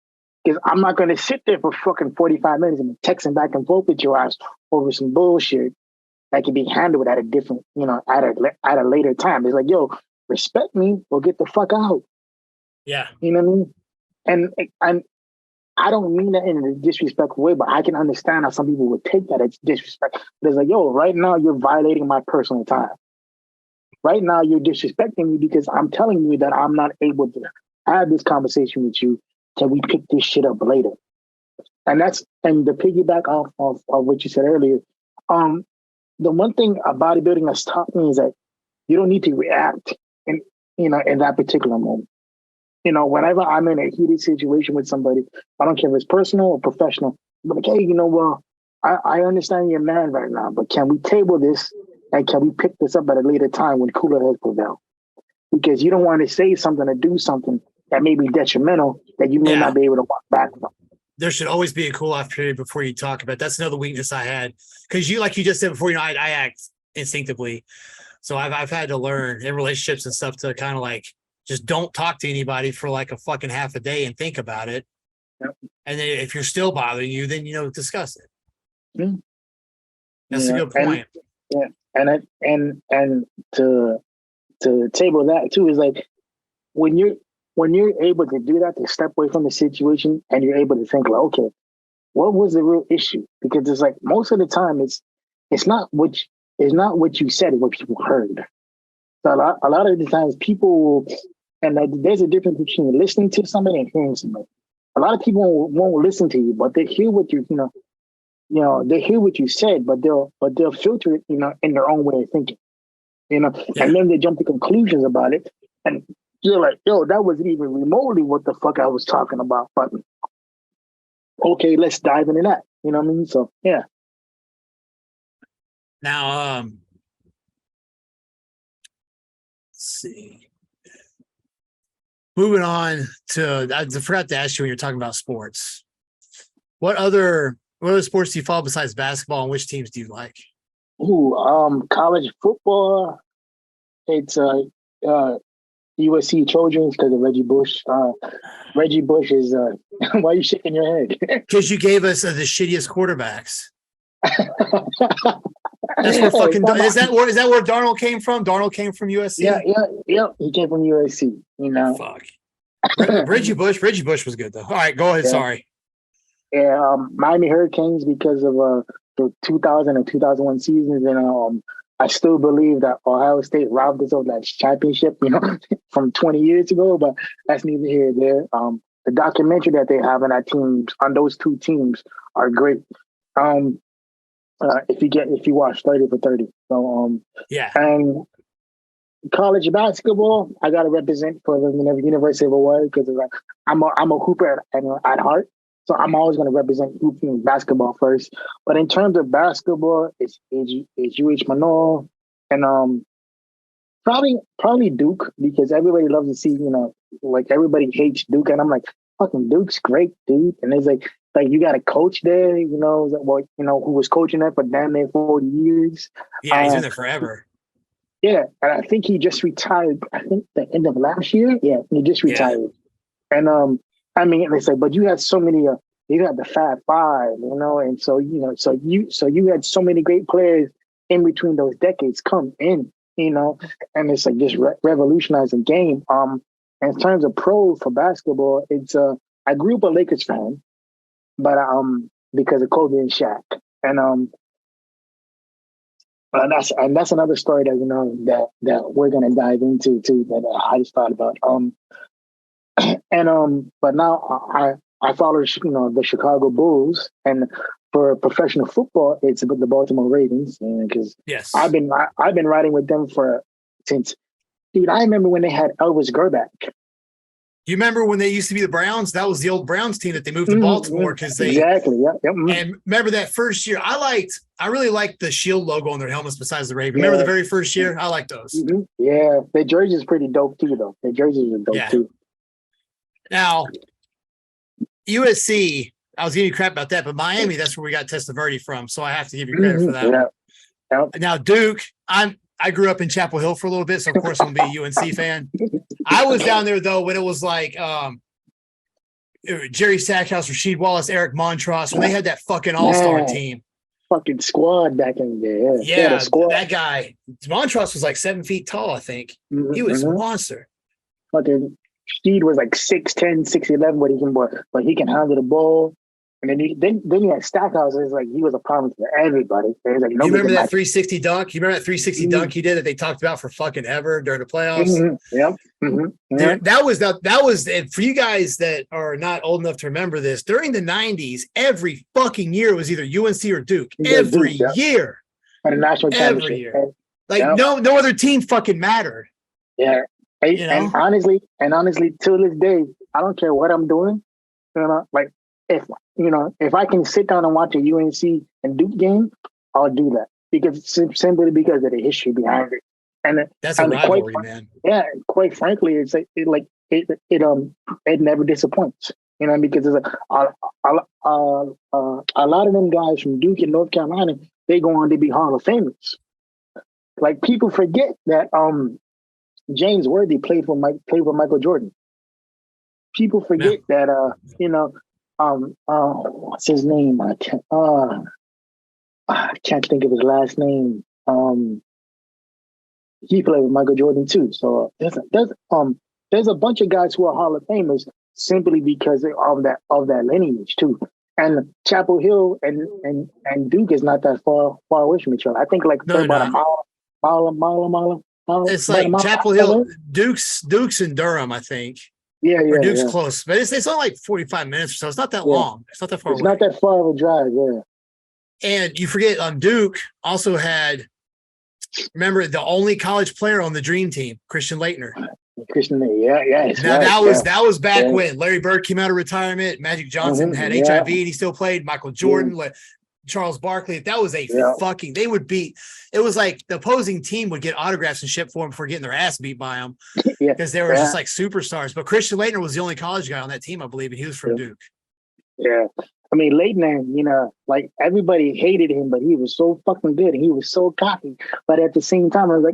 Because I'm not going to sit there for fucking 45 minutes and texting back and forth with your ass over some bullshit that can be handled at a different, at a later time. It's like, yo, respect me or get the fuck out. Yeah. You know what I mean? And I don't mean that in a disrespectful way, but I can understand how some people would take that as disrespect. But it's like, yo, right now you're violating my personal time. Right now you're disrespecting me because I'm telling you that I'm not able to have this conversation with you till we pick this shit up later. And the piggyback off of what you said earlier, the one thing a bodybuilding has taught me is that you don't need to react in that particular moment. Whenever I'm in a heated situation with somebody, I don't care if it's personal or professional, I'm like, hey, I understand you're mad right now, but can we table this and can we pick this up at a later time when cooler heads prevail? Because you don't want to say something or do something that may be detrimental that you may not be able to walk back from. There should always be a cool off period before you talk about it. That's another weakness I had. Because like you just said before, I act instinctively. So I've had to learn in relationships and stuff to kind of like just don't talk to anybody for like a fucking half a day and think about it. Yep. And then if you're still bothering you, then discuss it. Mm-hmm. That's a good point. And to table that too is like when you're able to do that, to step away from the situation and you're able to think like, okay, what was the real issue? Because it's like most of the time it's not what you said, it's what people heard. So a lot of the times people, and there's a difference between listening to somebody and hearing somebody. A lot of people won't listen to you, but they hear what they hear what you said, but they'll filter it, in their own way of thinking, and then they jump to conclusions about it, and you're like, yo, that wasn't even remotely what the fuck I was talking about. But okay, let's dive into that. You know what I mean? So yeah. Now, let's see. Moving on to, I forgot to ask you when you're talking about sports. What other sports do you follow besides basketball, and which teams do you like? College football. It's USC Trojans because of Reggie Bush. Reggie Bush is why are you shaking your head? Because you gave us the shittiest quarterbacks. That's where fucking is that where Darnold came from? Darnold came from USC. Yeah. He came from USC. Fuck. Reggie Bush was good though. All right, go ahead. Yeah. Sorry. Yeah, Miami Hurricanes because of the 2000 and 2001 seasons, and I still believe that Ohio State robbed us of that championship, from 20 years ago. But that's neither here nor there. The documentary that they have on those two teams are great. If you watch 30 for 30. So yeah. And college basketball, I got to represent for the University of Hawaii because I'm a hooper at heart. So I'm always going to represent hooping basketball first. But in terms of basketball, it's UH Manoa and probably Duke because everybody loves to see, like everybody hates Duke. And I'm like, fucking Duke's great, dude. And it's like you got a coach there, who was coaching there for damn near 40 years. Yeah, he's been there forever. Yeah, and I think he just retired. I think the end of last year. Yeah, he just retired. Yeah. And I mean, they say, but you had so many. You had the Fab Five, and so you had so many great players in between those decades come in, and it's like just revolutionizing the game. In terms of pro for basketball, it's I grew up a Lakers fan, but because of Kobe and Shaq, and that's another story that that we're gonna dive into too. That I just thought about. But now I follow the Chicago Bulls, and for professional football, it's the Baltimore Ravens. Because yes, I've been riding with them since. Dude, I remember when they had Elvis Grbac. You remember when they used to be the Browns? That was the old Browns team that they moved to Baltimore because they exactly. Yep. And remember that first year? I really liked the shield logo on their helmets besides the Raven. Remember the very first year? I liked those. Mm-hmm. Yeah, their jerseys pretty dope too, though. Their jerseys are dope too. Now, USC, I was giving you crap about that, but Miami, that's where we got Testaverde from, so I have to give you credit for that one. Now, Duke, I grew up in Chapel Hill for a little bit, so of course I'm gonna be a UNC fan. I was down there though when it was like Jerry Stackhouse, Rasheed Wallace, Eric Montross, when they had that fucking all-star team. Fucking squad back in there. Yeah, that guy. Montross was like 7 feet tall, I think. He was a monster. Fucking Steed was like 6'10", 6'11", but he can handle the ball. And then you had Stackhouse. It's like he was a problem to everybody. Like, you remember that 360 dunk? You remember that 360 dunk he did that they talked about for fucking ever during the playoffs? Yep. Dude, that was for you guys that are not old enough to remember this. During the 90s, every fucking year was either UNC or Duke. Every year. And a national championship. Every year. Like no other team fucking mattered. Yeah. And honestly, till this day, I don't care what I'm doing. You know, like if I can sit down and watch a UNC and Duke game, I'll do that simply because of the history behind it. And that's a rivalry, man. Yeah, quite frankly, it never disappoints. You know, because there's a lot of them guys from Duke and North Carolina, they go on to be Hall of Famers. Like people forget that James Worthy played with Michael Jordan. People forget that what's his name? I can't think of his last name. He played with Michael Jordan too. So there's a bunch of guys who are Hall of Famers simply because of that lineage too. And Chapel Hill and Duke is not that far away from each other. I think about a mile. It's like Chapel Hill, Duke's in Durham, I think. Yeah. Duke's close, but it's only like 45 minutes or so. It's not that long. It's not that far away. It's not that far of a drive, yeah. And you forget, Duke also had, remember, the only college player on the Dream Team, Christian Laettner. That was back when Larry Bird came out of retirement. Magic Johnson had HIV and he still played. Michael Jordan, Charles Barkley. That was they would beat. It was like the opposing team would get autographs and shit for them before getting their ass beat by them because they were just like superstars. But Christian Laettner was the only college guy on that team, I believe, and he was from Duke. Yeah. I mean, Laettner, like everybody hated him, but he was so fucking good and he was so cocky. But at the same time, no, I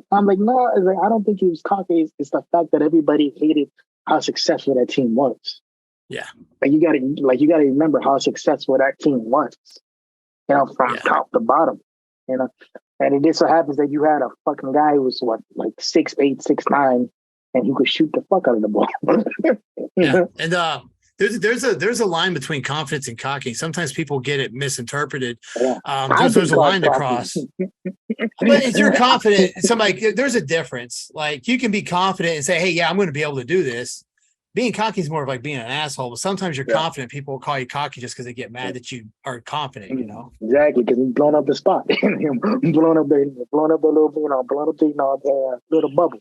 don't think he was cocky. It's the fact that everybody hated how successful that team was. Yeah. Like you gotta remember how successful that team was. From top to bottom. And it just so happens that you had a fucking guy who was 6'8", 6'9", and he could shoot the fuck out of the ball. And there's a line between confidence and cocky. Sometimes people get it misinterpreted. There's a line to cross. But if you're confident, there's a difference. Like you can be confident and say, "Hey, yeah, I'm going to be able to do this." Being cocky is more of like being an asshole. But sometimes you're confident. People will call you cocky just because they get mad that you are confident. Exactly, because he's blown up the spot, blown up the little bubble.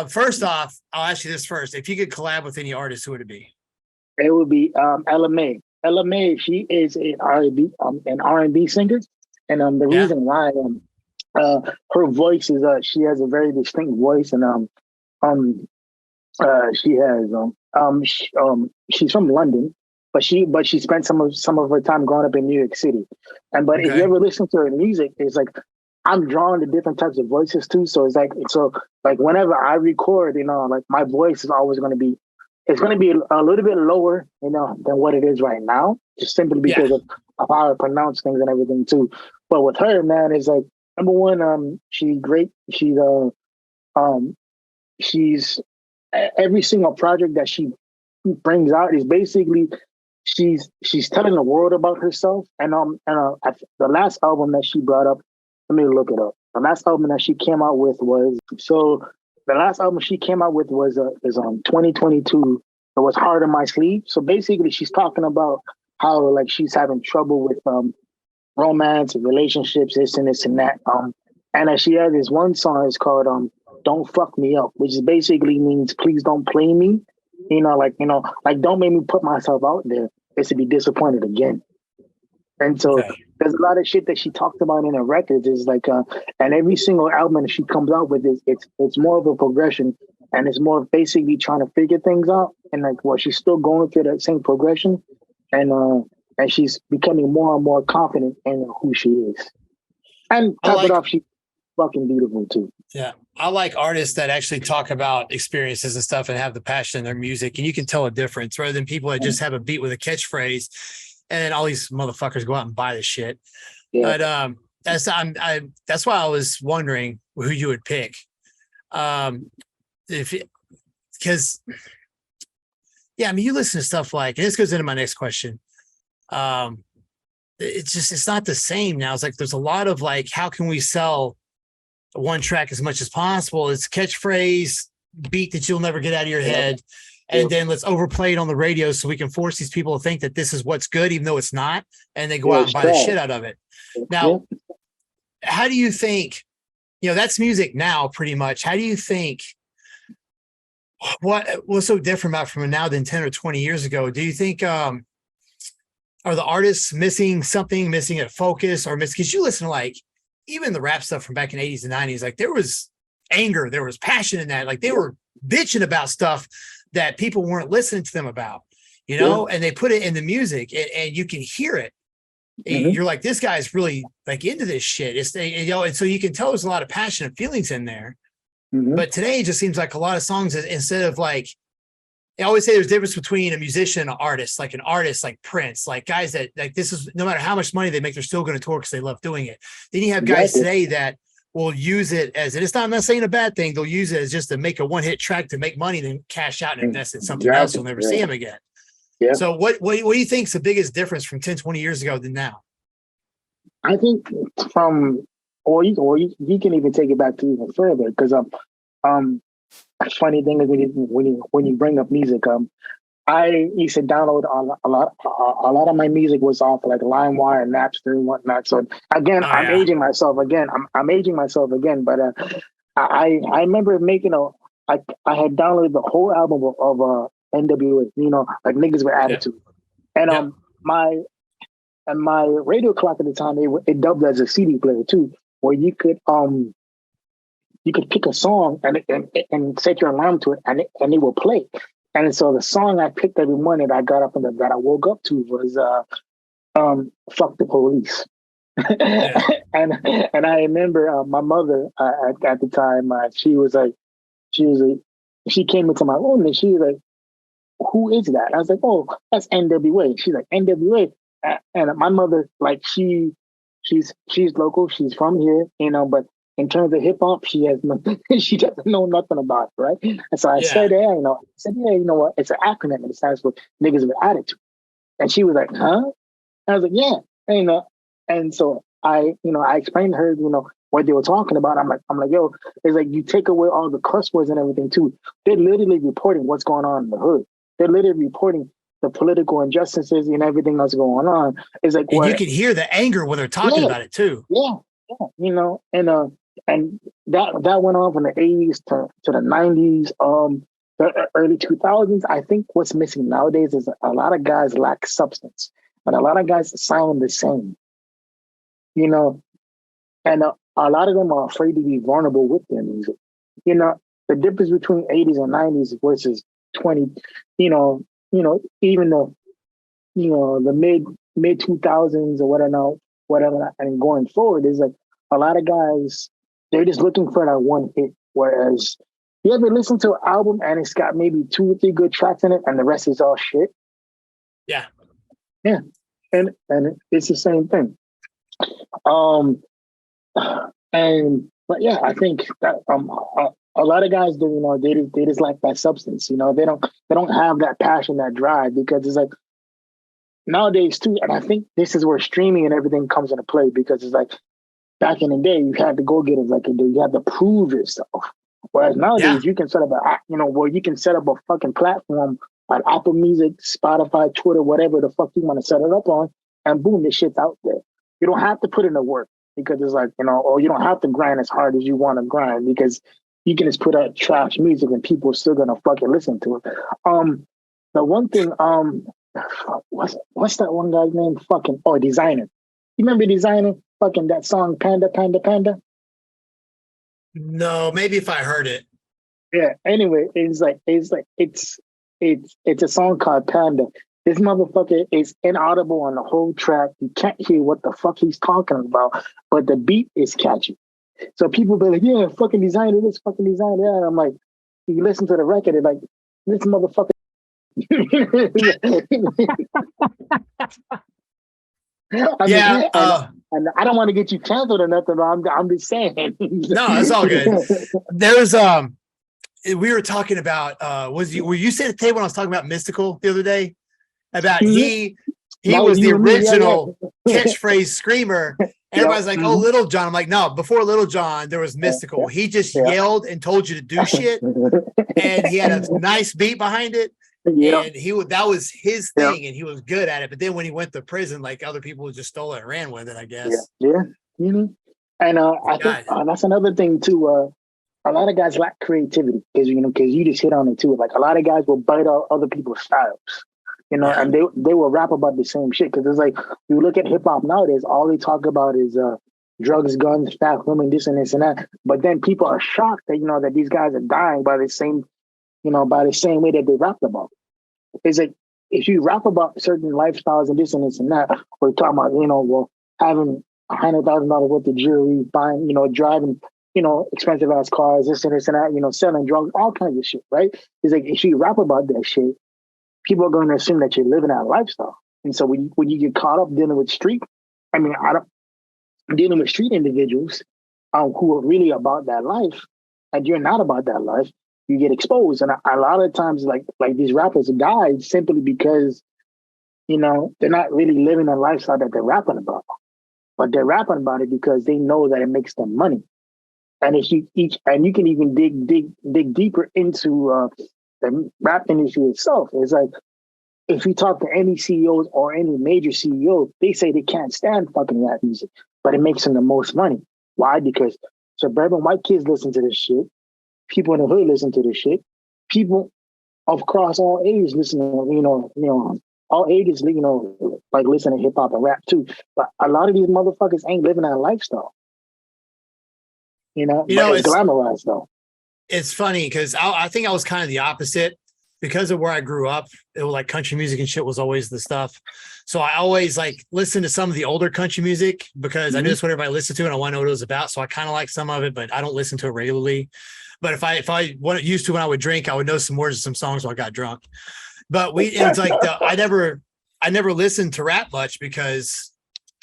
First off, I'll ask you this first: if you could collab with any artist, who would it be? It would be Ella May. Ella May, she is an R&B singer, and the reason why her voice is she has a very distinct voice, and she has she's from London, but she spent some of her time growing up in New York City, if you ever listen to her music, it's like I'm drawn to different types of voices too. So it's like whenever I record, my voice is always going to be. It's going to be a little bit lower, than what it is right now, just simply because of how I pronounce things and everything too. But with her, man, it's like number one, she's great. She's every single project that she brings out is basically she's telling the world about herself. And the last album that she brought up, let me look it up. The last album that she came out with was 2022. It was Hard on My Sleeve. So basically she's talking about how she's having trouble with romance and relationships, this and that. And she has this one song, it's called Don't Fuck Me Up, which is basically means please don't play me. Don't make me put myself out there just to be disappointed again. And so there's a lot of shit that she talked about in her records. Is and every single album that she comes out with it's more of a progression, and it's more basically trying to figure things out. And she's still going through that same progression, and she's becoming more and more confident in who she is. And top it off, fucking beautiful too. Yeah. I like artists that actually talk about experiences and stuff and have the passion in their music. And you can tell a difference rather than people that just have a beat with a catchphrase and then all these motherfuckers go out and buy the shit. Yeah. But that's why I was wondering who you would pick. Because yeah, I mean, you listen to stuff like, and this goes into my next question. It's not the same now. It's like there's a lot of like, how can we sell one track as much as possible? It's catchphrase, beat that you'll never get out of your head, and then let's overplay it on the radio so we can force these people to think that this is what's good, even though it's not, and they go out and buy the shit out of it. Now, how do you think? That's music now, pretty much. How do you think? What was so different about from now than 10 or 20 years ago? Do you think are the artists missing something, missing a focus, or because you listen to like even the rap stuff from back in the 80s and 90s, like there was anger, there was passion in that. Like they were bitching about stuff that people weren't listening to them about, and they put it in the music and you can hear it. Mm-hmm. You're like, this guy's really like into this shit. It's, and so you can tell there's a lot of passion and feelings in there. Mm-hmm. But today it just seems like a lot of songs, instead of like, I always say there's a difference between a musician and an artist, like Prince, like guys that like, this is no matter how much money they make, they're still going to tour because they love doing it. Then you have guys today that will use it as, and I'm not saying a bad thing. They'll use it as just to make a one-hit track to make money, then cash out and invest in something else. You'll never see them again. Yeah. So what do you think is the biggest difference from 10, 20 years ago than now? I think or you can even take it back to even further, because funny thing is when you bring up music, I used to download a lot of my music was off like LimeWire and Napster and whatnot. So again, I'm aging myself again. I'm aging myself again. But I remember making I had downloaded the whole album of NWA, like Niggas with Attitude, and my radio clock at the time it dubbed as a CD player too, where you could pick a song and set your alarm to it, and it will play. And so the song I picked every morning that I got up and that I woke up to was "Fuck the Police." and I remember my mother at the time, she came into my room and she was like, "Who is that?" I was like, "Oh, that's NWA." She's like, "NWA," and my mother, like she's local, she's from here, but in terms of hip hop, she doesn't know nothing about it, right? And so I said, "Yeah, you know what? It's an acronym and it stands for Niggas with Attitude." And she was like, "Huh?" And I was like, "Yeah," and so I explained to her, what they were talking about. I'm like, yo, it's like you take away all the cuss words and everything too. They're literally reporting what's going on in the hood. They're literally reporting the political injustices and everything that's going on. It's like, and you can hear the anger when they're talking about it too. And that went on from the 80s to the 90s, the early 2000s. I think what's missing nowadays is a lot of guys lack substance, but a lot of guys sound the same, and a lot of them are afraid to be vulnerable with their music. The difference between 80s and 90s versus 20, even the mid 2000s or whatever, and going forward is like a lot of guys, they're just looking for that one hit. Whereas you ever listen to an album and it's got maybe 2 or 3 good tracks in it and the rest is all shit? Yeah. Yeah. And it's the same thing. But yeah, I think that a lot of guys do, they just lack that substance. They don't have that passion, that drive, because it's like nowadays too, and I think this is where streaming and everything comes into play, because it's like back in the day you had to go get it, like you had to prove yourself. Whereas nowadays you can set up you can set up a fucking platform on Apple Music, Spotify, Twitter, whatever the fuck you want to set it up on, and boom, this shit's out there. You don't have to put in the work, because it's like, or you don't have to grind as hard as you want to grind, because you can just put out trash music and people are still gonna fucking listen to it. The one thing, what's that one guy's name? Designer. You remember Designer? Fucking that song Panda Panda Panda? No, maybe if I heard it. Yeah. Anyway, it's a song called Panda. This motherfucker is inaudible on the whole track. You can't hear what the fuck he's talking about, but the beat is catchy. So people be like, yeah, fucking designer this, fucking designer that. I'm like, you listen to the record and like, this motherfucker. And I don't want to get you canceled or nothing, but I'm just saying. No, it's all good. There's we were talking about were you sitting at the table when I was talking about Mystical the other day? About he was the original catchphrase screamer. Everybody's like, oh, Little John. I'm like, no, before Little John, there was Mystical. He just yelled and told you to do shit. And he had a nice beat behind it. And that was his thing, and he was good at it. But then when he went to prison, like other people just stole it and ran with it, I guess. And I think that's another thing too. A lot of guys lack creativity because you just hit on it too. Like a lot of guys will bite out other people's styles, and they will rap about the same shit. Because it's like you look at hip hop nowadays, all they talk about is drugs, guns, fat women, this and this and that. But then people are shocked that that these guys are dying by the same way that they rapped about. It's like if you rap about certain lifestyles and this and this and that, we're talking about having $100,000 worth of jewelry, buying driving expensive ass cars, this and that, selling drugs, all kinds of shit, right? It's like if you rap about that shit, people are going to assume that you're living that lifestyle. And so when you get caught up dealing with street individuals who are really about that life, and you're not about that life, you get exposed. And a lot of times, like these rappers die simply because, they're not really living a lifestyle that they're rapping about. But they're rapping about it because they know that it makes them money. And if you can even dig deeper into the rap industry itself. It's like if you talk to any CEOs or any major CEO, they say they can't stand fucking rap music, but it makes them the most money. Why? Because suburban white kids listen to this shit. People in the hood listen to this shit. People across all ages listen to, all ages, like listen to hip hop and rap too. But a lot of these motherfuckers ain't living that lifestyle. It's glamorized though. It's funny because I think I was kind of the opposite because of where I grew up. It was like country music and shit was always the stuff. So I always like listened to some of the older country music because I knew that's what everybody listened to and I want to know what it was about. So I kind of like some of it, but I don't listen to it regularly. But if I used to when I would drink, I would know some words of some songs while I got drunk. But it's like I never listened to rap much because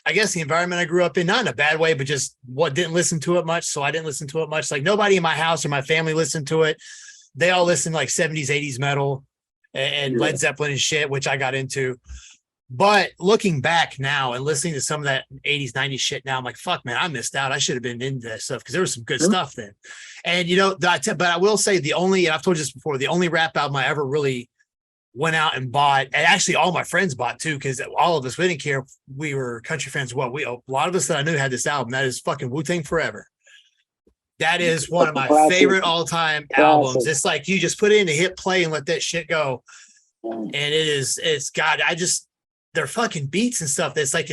I guess the environment I grew up in, not in a bad way, but just didn't listen to it much. So I didn't listen to it much. Like nobody in my house or my family listened to it. They all listened to like 70s, 80s metal and Led Zeppelin and shit, which I got into. But looking back now and listening to some of that 80s, 90s shit now, I'm like, fuck, man, I missed out. I should have been into that stuff because there was some good stuff then. And, but I will say and I've told you this before, the only rap album I ever really went out and bought, and actually all my friends bought too, because all of us, we didn't care if we were country fans. A lot of us that I knew had this album. That is fucking Wu-Tang Forever. That is one of my favorite all-time albums. It's like you just put it in to hit play and let that shit go. And they're fucking beats and stuff. It's like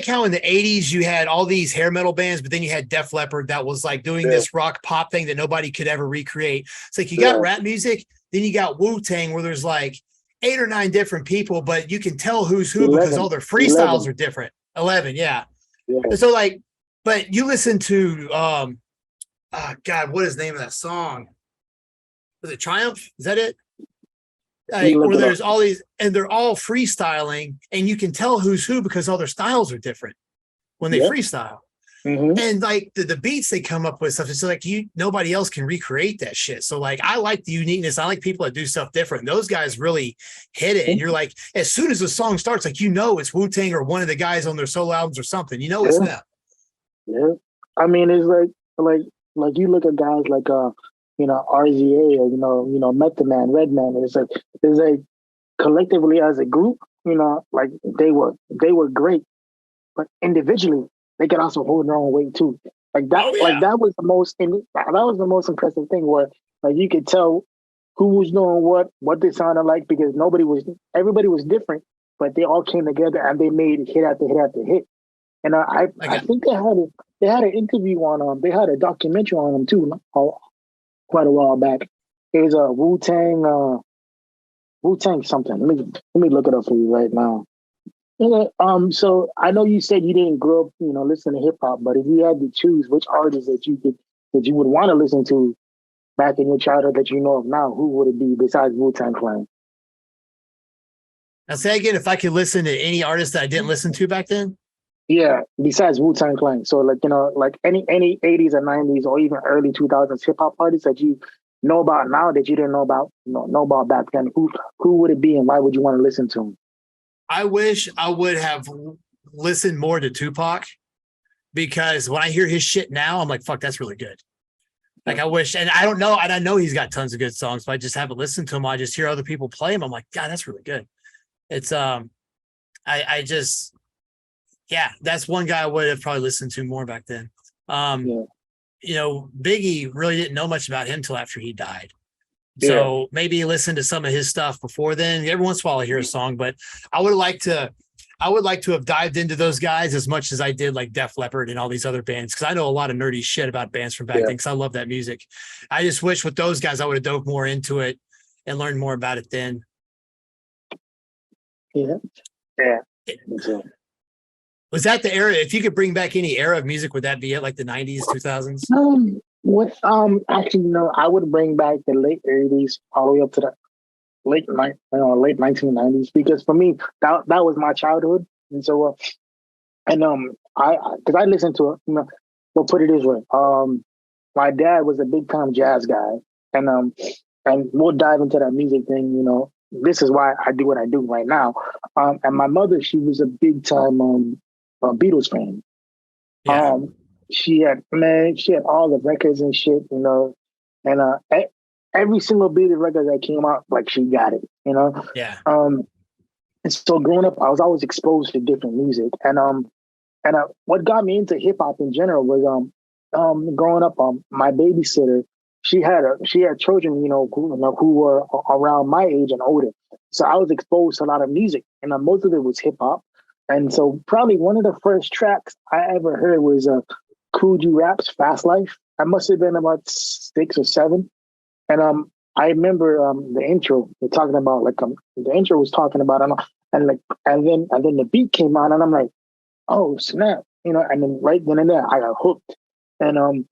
how in the 80s you had all these hair metal bands, but then you had Def Leppard that was like doing this rock pop thing that nobody could ever recreate. It's like you got rap music, then you got Wu-Tang where there's like 8 or 9 different people, but you can tell who's who because all their freestyles are different. 11, yeah. So like, but you listen to God, what is the name of that song? Was it Triumph? Is that it? Where there's all these, and they're all freestyling, and you can tell who's who because all their styles are different when they freestyle. And like the beats they come up with stuff, it's like nobody else can recreate that shit. So like I like the uniqueness. I like people that do stuff different. Those guys really hit it, and you're like, as soon as the song starts, like it's Wu-Tang or one of the guys on their solo albums or something. It's them. Yeah, I mean, it's like you look at guys like RZA or Method Man, Redman, and it's like collectively as a group, like they were great, but individually they could also hold their own weight too. Like that, that was the most impressive thing where like you could tell who was doing what they sounded like because everybody was different, but they all came together and they made hit after hit after hit. And I think they had an interview on they had a documentary on them too quite a while back. It was a Wu-Tang something. Let me look it up for you right now. So I know you said you didn't grow up, listening to hip hop, but if you had to choose which artist that you would want to listen to back in your childhood that you know of now, who would it be besides Wu-Tang Clan? Now say again, if I could listen to any artist that I didn't listen to back then. Yeah, besides Wu-Tang Clan. So like, like any 80s or 90s or even early 2000s hip hop artists that you know about now that you didn't know about, know about back then, who would it be and why would you want to listen to him? I wish I would have listened more to Tupac, because when I hear his shit now, I'm like, fuck, that's really good. Like I wish, and I don't know, and I know he's got tons of good songs, but I just haven't listened to him. I just hear other people play him. I'm like, God, that's really good. It's I just, yeah, that's one guy I would have probably listened to more back then. Biggie really didn't know much about him till after he died. So maybe listen to some of his stuff before then. Every once in a while I hear a song, but I would like to have dived into those guys as much as I did like Def Leppard and all these other bands, because I know a lot of nerdy shit about bands from back then, because I love that music. I just wish with those guys I would have dove more into it and learned more about it then. Yeah. Was that the era? If you could bring back any era of music, would that be it? Like the 90s, 2000s? Actually, no, I would bring back the late 80s all the way up to the late 1990s, because for me that was my childhood. And so because I listened to it, we'll put it this way. My dad was a big time jazz guy, and we'll dive into that music thing. This is why I do what I do right now. And my mother, she was a big time Beatles fan. Yeah. She had all the records and shit, and every single Beatles record that came out, like she got it, Yeah. And so growing up, I was always exposed to different music, and what got me into hip hop in general was growing up. My babysitter, she had children, who were around my age and older, so I was exposed to a lot of music, and most of it was hip hop. And so probably one of the first tracks I ever heard was Cool G Rap's Fast Life. I must have been about 6 or 7. And I remember the intro, they're talking about the intro was talking about and then the beat came on and I'm like, oh snap, and then right then and there I got hooked. And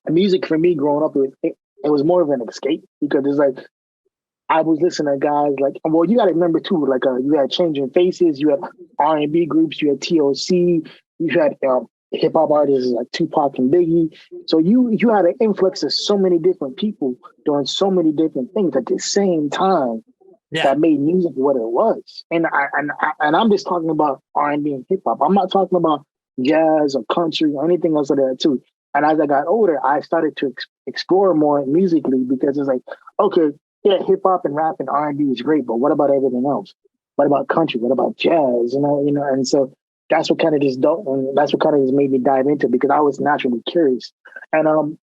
music for me growing up, it was more of an escape, because it's like I was listening to guys like, well, you got to remember too, like you had Changing Faces, you had R&B groups, you had TLC, you had hip hop artists like Tupac and Biggie. So you had an influx of so many different people doing so many different things at the same time that made music what it was. And I'm just talking about R&B and hip hop. I'm not talking about jazz or country or anything else like that too. And as I got older, I started to explore more musically, because it's like, okay, yeah, hip hop and rap and R&B is great, but what about everything else? What about country? What about jazz? And so that's what kind of just made me dive into it, because I was naturally curious. And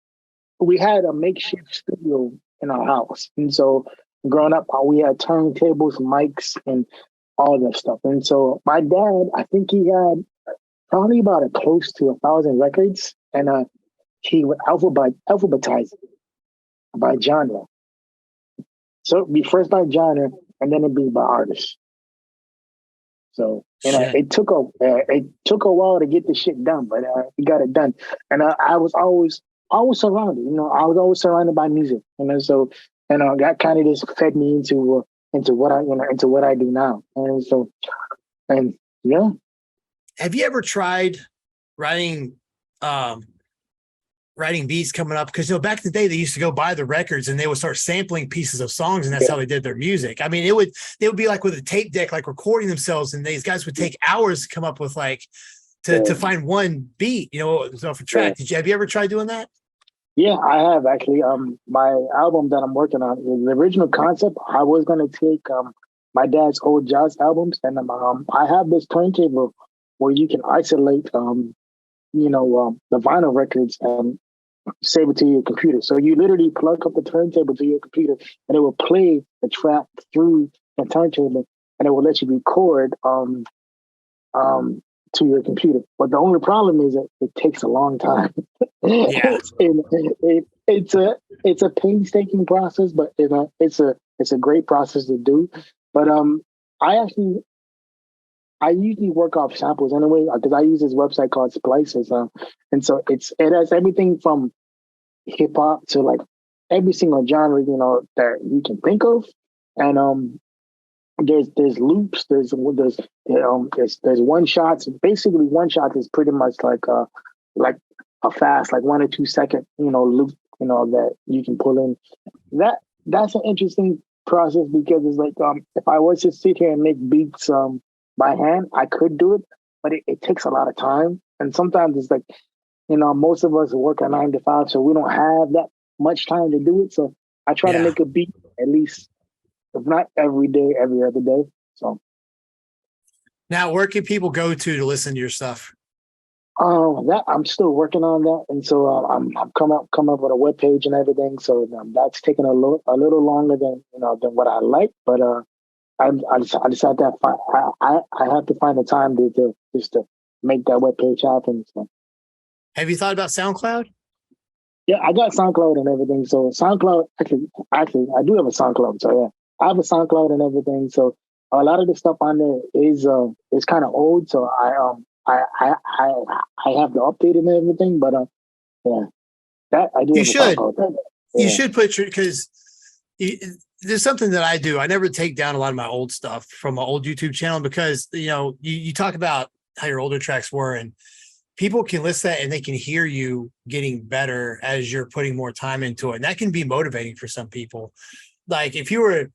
we had a makeshift studio in our house, and so growing up, we had turntables, mics, and all that stuff. And so my dad, I think he had probably about close to 1,000 records, and he would alphabetize by genre. So it'd be first by genre, and then it'd be by artist. So it took a while to get the shit done, but we got it done. And I was always surrounded. I was always surrounded by music, so that kind of just fed me into what I do now. And so, and yeah. Have you ever tried writing beats coming up? Because back in the day they used to go buy the records and they would start sampling pieces of songs, and that's how they did their music. I mean, they would be like with a tape deck, like recording themselves, and these guys would take hours to come up with to find one beat, off a track. Have you ever tried doing that? Yeah, I have actually. My album that I'm working on, the original concept, I was going to take my dad's old jazz albums, and I have this turntable where you can isolate the vinyl records and save it to your computer. So you literally plug up the turntable to your computer, and it will play the track through the turntable, and it will let you record to your computer. But the only problem is that it takes a long time. Yeah. It's a painstaking process, but it's a great process to do. But I usually work off samples anyway because I use this website called Splices, and so it has everything from hip hop to like every single genre that you can think of, and there's loops, there's one shots. Basically, one shot is pretty much like a fast like 1 or 2 second loop that you can pull in. That's an interesting process because it's like if I was to sit here and make beats by hand, I could do it, but it takes a lot of time. And sometimes it's like, most of us work at 9 to 5, so we don't have that much time to do it. So I try to make a beat at least, if not every day, every other day. So now, where can people go to listen to your stuff? That I'm still working on that, and so I'm come up with a web page and everything. So that's taking a little longer than than what I like, but I just have to I have to find the time to just to make that web page happen. So. Have you thought about SoundCloud? Yeah, I got SoundCloud and everything. So SoundCloud, actually, I do have a SoundCloud. So yeah, I have a SoundCloud and everything. So a lot of the stuff on there is kind of old. So I have to update it and everything. But yeah, that I do. You have should. A SoundCloud. Yeah. You should put your because. There's something that I do. I never take down a lot of my old stuff from my old YouTube channel because, you talk about how your older tracks were and people can listen to that and they can hear you getting better as you're putting more time into it. And that can be motivating for some people. Like if you were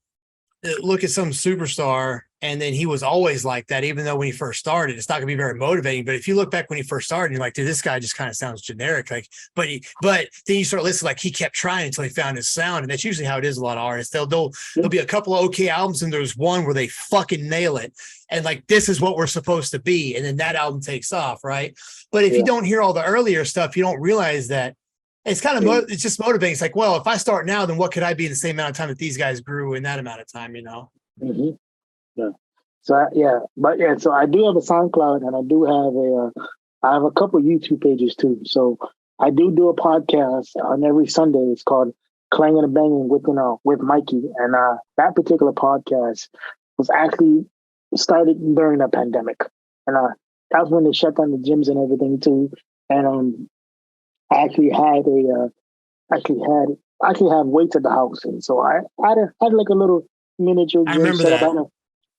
to look at some superstar and then he was always like that, even though when he first started, it's not gonna be very motivating. But if you look back when he first started, you're like, dude, this guy just kind of sounds generic. Like, but then you start listening, like he kept trying until he found his sound. And that's usually how it is a lot of artists. There'll be a couple of okay albums and there's one where they fucking nail it. And like, this is what we're supposed to be. And then that album takes off, right? But if you don't hear all the earlier stuff, you don't realize that it's kind of, it's just motivating. It's like, well, if I start now, then what could I be in the same amount of time that these guys grew in that amount of time, Mm-hmm. Yeah. So so I do have a SoundCloud and I have a couple of YouTube pages too. So I do a podcast on every Sunday. It's called Clanging and Banging with Mikey, and that particular podcast was actually started during the pandemic, and that was when they shut down the gyms and everything too. And I actually had have weights at the house, and so I had like a little miniature gym. I remember that.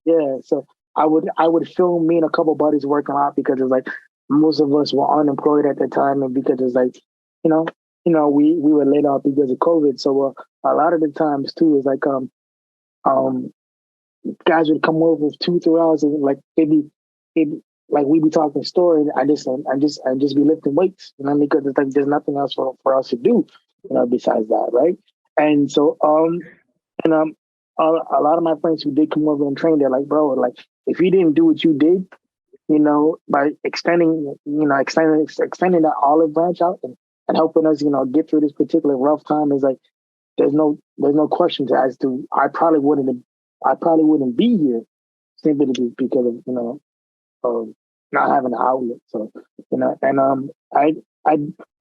Yeah, so I would film me and a couple buddies working out because it's like most of us were unemployed at the time, and because it's like we were laid off because of COVID. So a lot of the times too is like guys would come over for 2-3 hours and like like we'd be talking story, and I just be lifting weights, because it's like there's nothing else for us to do, besides that, right? And so a lot of my friends who did come over and train, they're like, bro, like if you didn't do what you did, by extending that olive branch out and helping us, get through this particular rough time, is like there's no questions as to I probably wouldn't be here simply because of not having an outlet. So and I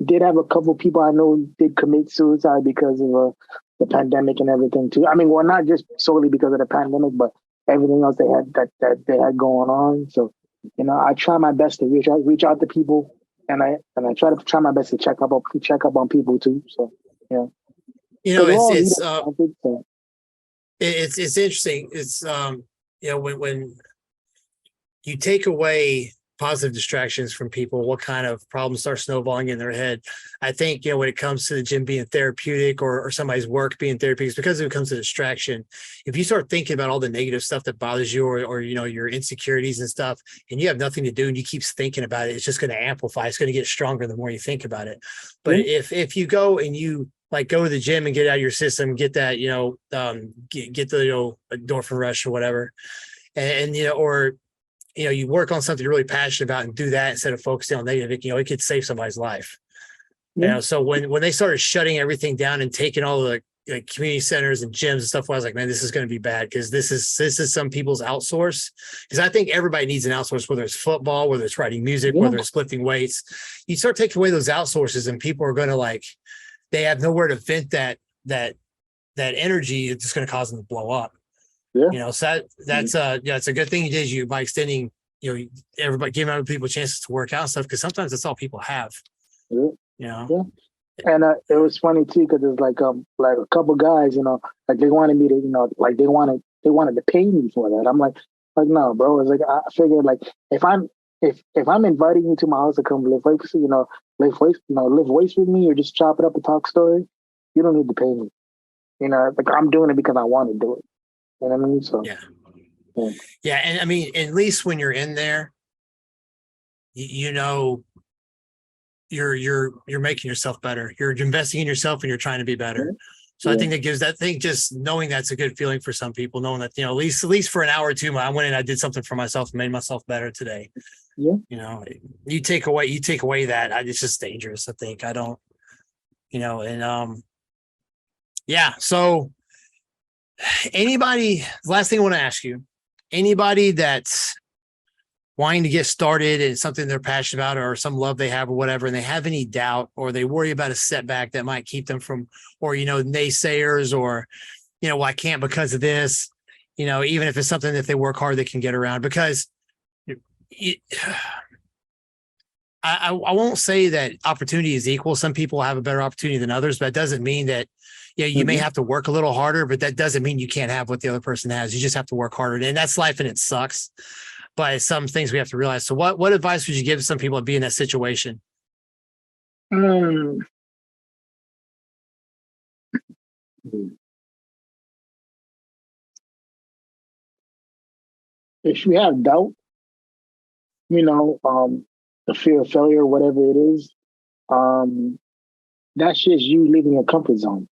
did have a couple people I know who did commit suicide because of the pandemic and everything too. I mean, well, not just solely because of the pandemic, but everything else they had that they had going on. So, I try my best to reach out to people, and I try my best to check up on people too. So, yeah. It's interesting. It's when you take away positive distractions from people, what kind of problems start snowballing in their head. I think, when it comes to the gym being therapeutic or somebody's work being therapeutic, it's because it becomes a distraction. If you start thinking about all the negative stuff that bothers you or your insecurities and stuff, and you have nothing to do and you keep thinking about it, it's just going to amplify. It's going to get stronger the more you think about it. But if you go and you like go to the gym and get out of your system, get that, get the endorphin rush or whatever, and you work on something you're really passionate about and do that instead of focusing on negative, it could save somebody's life. So when they started shutting everything down and taking all the community centers and gyms and stuff, I was like, man, this is going to be bad because this is some people's outsource. Because I think everybody needs an outsource, whether it's football, whether it's writing music, whether it's lifting weights. You start taking away those outsources and people are going to they have nowhere to vent that energy. It's just going to cause them to blow up. Yeah. So that's it's a good thing you did you by extending, everybody giving other people chances to work out and stuff, because sometimes that's all people have. Yeah. Yeah. And it was funny too, because it's like a couple guys, like they wanted me to, like they wanted to pay me for that. I'm like no, bro. It's like I figured, like if I'm inviting you to my house to come lift weights, lift weights with me, or just chop it up and talk story, you don't need to pay me. Like I'm doing it because I want to do it. You know what I mean? So yeah, and I mean, at least when you're in there, you're making yourself better. You're investing in yourself and you're trying to be better. So I think that gives that thing, just knowing that's a good feeling for some people, knowing that, at least for an hour or two, I went in, I did something for myself and made myself better today. Yeah. You take away that, it's just dangerous. I think I don't, So last thing I want to ask you, anybody that's wanting to get started in something they're passionate about, or some love they have or whatever, and they have any doubt, or they worry about a setback that might keep them from, or, naysayers, or, well, I can't because of this, even if it's something that they work hard, they can get around, because I won't say that opportunity is equal. Some people have a better opportunity than others, but it doesn't mean that, you may have to work a little harder, but that doesn't mean you can't have what the other person has. You just have to work harder, and that's life, and it sucks. But some things we have to realize. So what advice would you give some people to be in that situation? If you have doubt, the fear of failure, whatever it is, that's just you leaving your comfort zone.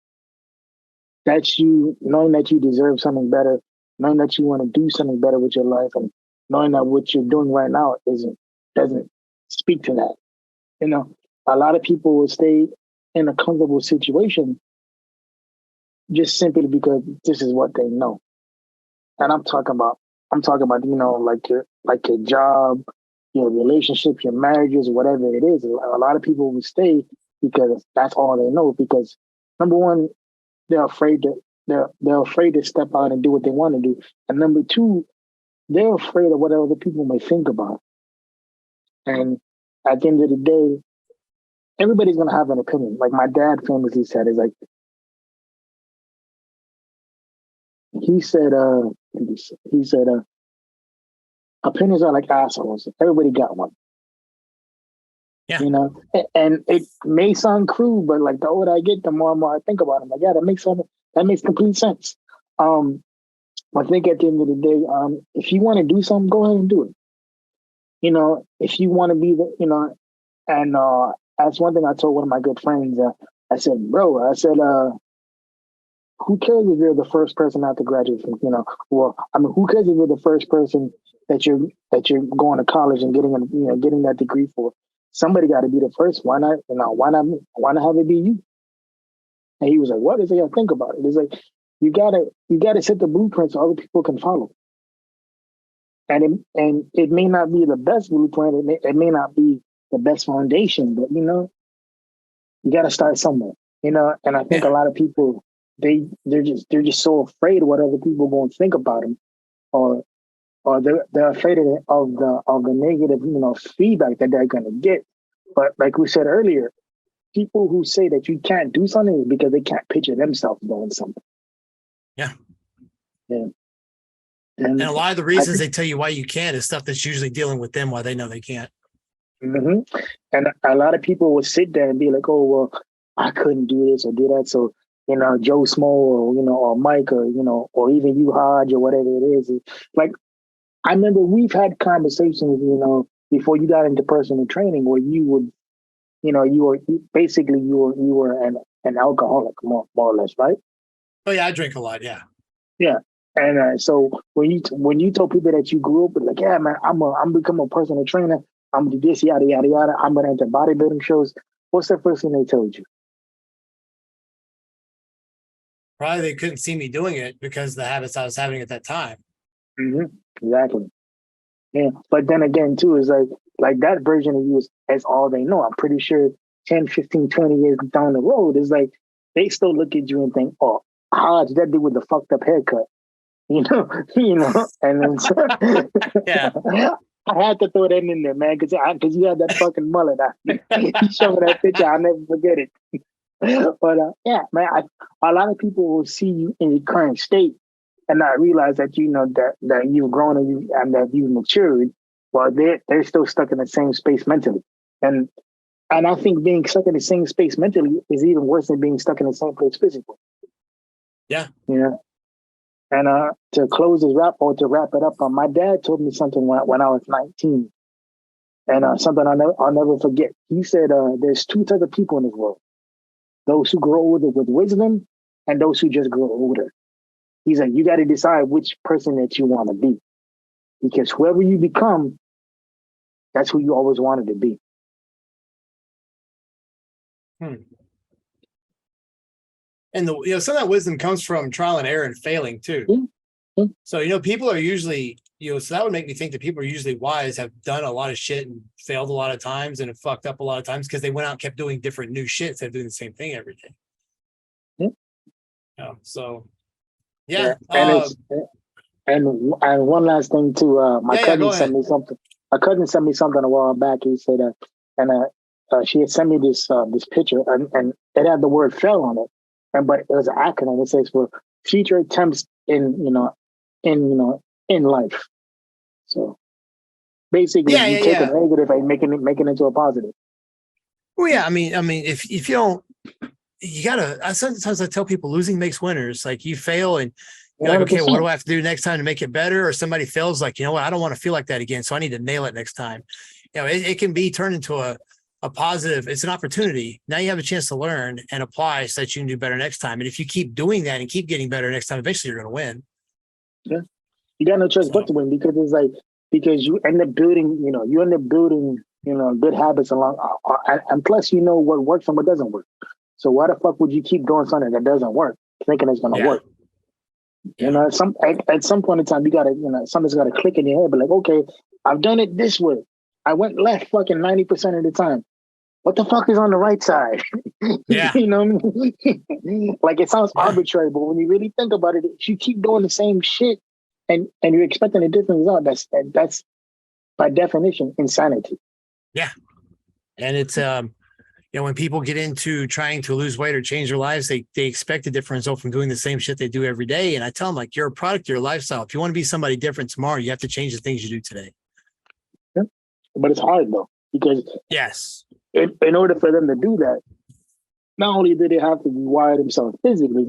That's you knowing that you deserve something better, knowing that you want to do something better with your life, and knowing that what you're doing right now doesn't speak to that. A lot of people will stay in a comfortable situation just simply because this is what they know. And I'm talking about, like your job, your relationships, your marriages, whatever it is. A lot of people will stay because that's all they know. Because number one, they're afraid to step out and do what they want to do. And number two, they're afraid of what other people may think about it. And at the end of the day, everybody's gonna have an opinion. Like my dad famously said, is like he said, opinions are like assholes. Everybody got one. Yeah. And it may sound crude, but like the older I get, the more and more I think about it. I'm like, yeah, that makes complete sense. I think at the end of the day, if you want to do something, go ahead and do it. If you want to be and that's one thing I told one of my good friends. I said, who cares if you're the first person out to graduate from, who cares if you're the first person that you're going to college and getting that degree for? Somebody got to be the first. Why not have it be you? And he was like, what? It's like, think about it. It's like, you gotta set the blueprint so other people can follow. And it may not be the best blueprint. It may not be the best foundation, but you got to start somewhere. And I think a lot of people, they're just so afraid of what other people are going to think about them, or they're afraid of the negative feedback that they're going to get. But like we said earlier, people who say that you can't do something is because they can't picture themselves doing something. Yeah. Yeah. And a lot of the reasons they tell you why you can't is stuff that's usually dealing with them, why they know they can't. Mm-hmm. And a lot of people will sit there and be like, oh, well, I couldn't do this or do that. So, Joe Smo or Mike or even you, Hodge, or whatever it is. Like, I remember we've had conversations, before you got into personal training where you would, you were an alcoholic, more or less, right? Oh yeah, I drink a lot. Yeah. Yeah. And so when you told people that you grew up with, like, yeah, man, I'm becoming a personal trainer. I'm gonna do this, yada yada yada. I'm gonna enter bodybuilding shows. What's the first thing they told you? Probably they couldn't see me doing it because of the habits I was having at that time. Mm-hmm. Exactly. Yeah. But then again, too, is like that version of you is all they know. I'm pretty sure 10, 15, 20 years down the road, is like they still look at you and think, oh, Hodge, that dude with the fucked up haircut. and then Yeah. I had to throw that in there, man, because you had that fucking mullet. You showed me that picture, I'll never forget it. But yeah, man, a lot of people will see you in your current state and not realize that that you've grown and that you've matured, while they're still stuck in the same space mentally. And I think being stuck in the same space mentally is even worse than being stuck in the same place physically. Yeah. And to close this wrap it up, my dad told me something when I was 19, and something I'll never forget. He said, "There's two types of people in this world: those who grow older with wisdom, and those who just grow older." He's like, "You got to decide which person that you want to be, because whoever you become, that's who you always wanted to be." And some of that wisdom comes from trial and error and failing too. Mm-hmm. So, people are usually, so that would make me think that people are usually wise, have done a lot of shit and failed a lot of times and have fucked up a lot of times because they went out and kept doing different new shit instead of doing the same thing every day. So, yeah. And one last thing too, my cousin sent me something. My cousin sent me something a while back. He said, she had sent me this picture, and it had the word "fail" on it. But it was an acronym. It says for future attempts in life. So basically, you take a negative and making it into a positive. Well, yeah. I mean, if you don't, you gotta. Sometimes I tell people, losing makes winners. Like, you fail and you're like, okay, what do I have to do next time to make it better? Or somebody fails, like, you know what, I don't want to feel like that again, so I need to nail it next time. It can be turned into a positive. It's an opportunity. Now you have a chance to learn and apply so that you can do better next time. And if you keep doing that and keep getting better next time, eventually you're going to win. Yeah. You got no choice but to win, because because you end up building, good habits along, and plus, what works and what doesn't work. So why the fuck would you keep doing something that doesn't work, thinking it's going to work? Yeah. At some point in time, you got to, something's got to click in your head, but like, okay, I've done it this way. I went left fucking 90% of the time. What the fuck is on the right side? Yeah. You know what I mean? Like, it sounds arbitrary, but when you really think about it, if you keep doing the same shit and you're expecting a different result, that's by definition insanity. Yeah. And it's when people get into trying to lose weight or change their lives, they expect a different result from doing the same shit they do every day. And I tell them, like, you're a product of your lifestyle. If you want to be somebody different tomorrow, you have to change the things you do today. Yeah. But it's hard though, because yes, in order for them to do that, not only do they have to rewire themselves physically,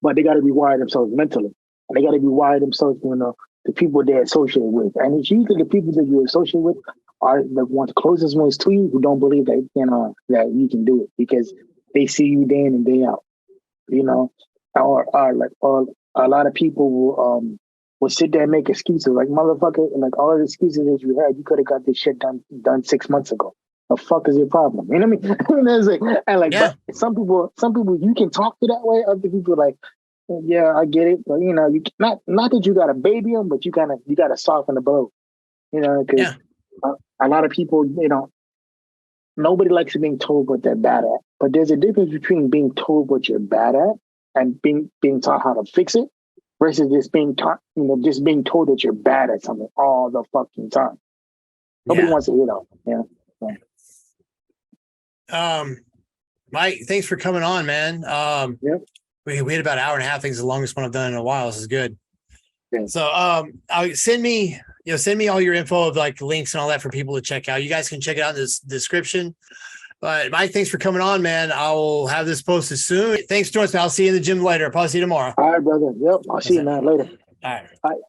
but they got to rewire themselves mentally, and they got to rewire themselves, the people they associate with. And it's usually the people that you associate with are the ones closest ones to you who don't believe that that you can do it, because they see you day in and day out, or a lot of people will sit there and make excuses, like, motherfucker, like, all the excuses that you had, you could have got this shit done 6 months ago. The fuck is your problem? You know what I mean? But some people you can talk to that way. Other people like, yeah, I get it, but you not that you got to baby them, but you got to soften the blow. Because a lot of people, nobody likes being told what they're bad at. But there's a difference between being told what you're bad at and being taught how to fix it, versus just being taught, just being told that you're bad at something all the fucking time. Nobody wants to hear that. Yeah. Mike, thanks for coming on, man. We had about an hour and a half. I think it's the longest one I've done in a while. This is good. Yeah. So send me all your info of like links and all that for people to check out. You guys can check it out in this description. But Mike, thanks for coming on, man. I will have this posted soon. Thanks for joining us. I'll see you in the gym later. I'll probably see you tomorrow. All right, brother. Yep. I'll see you, man, later. All right. All right.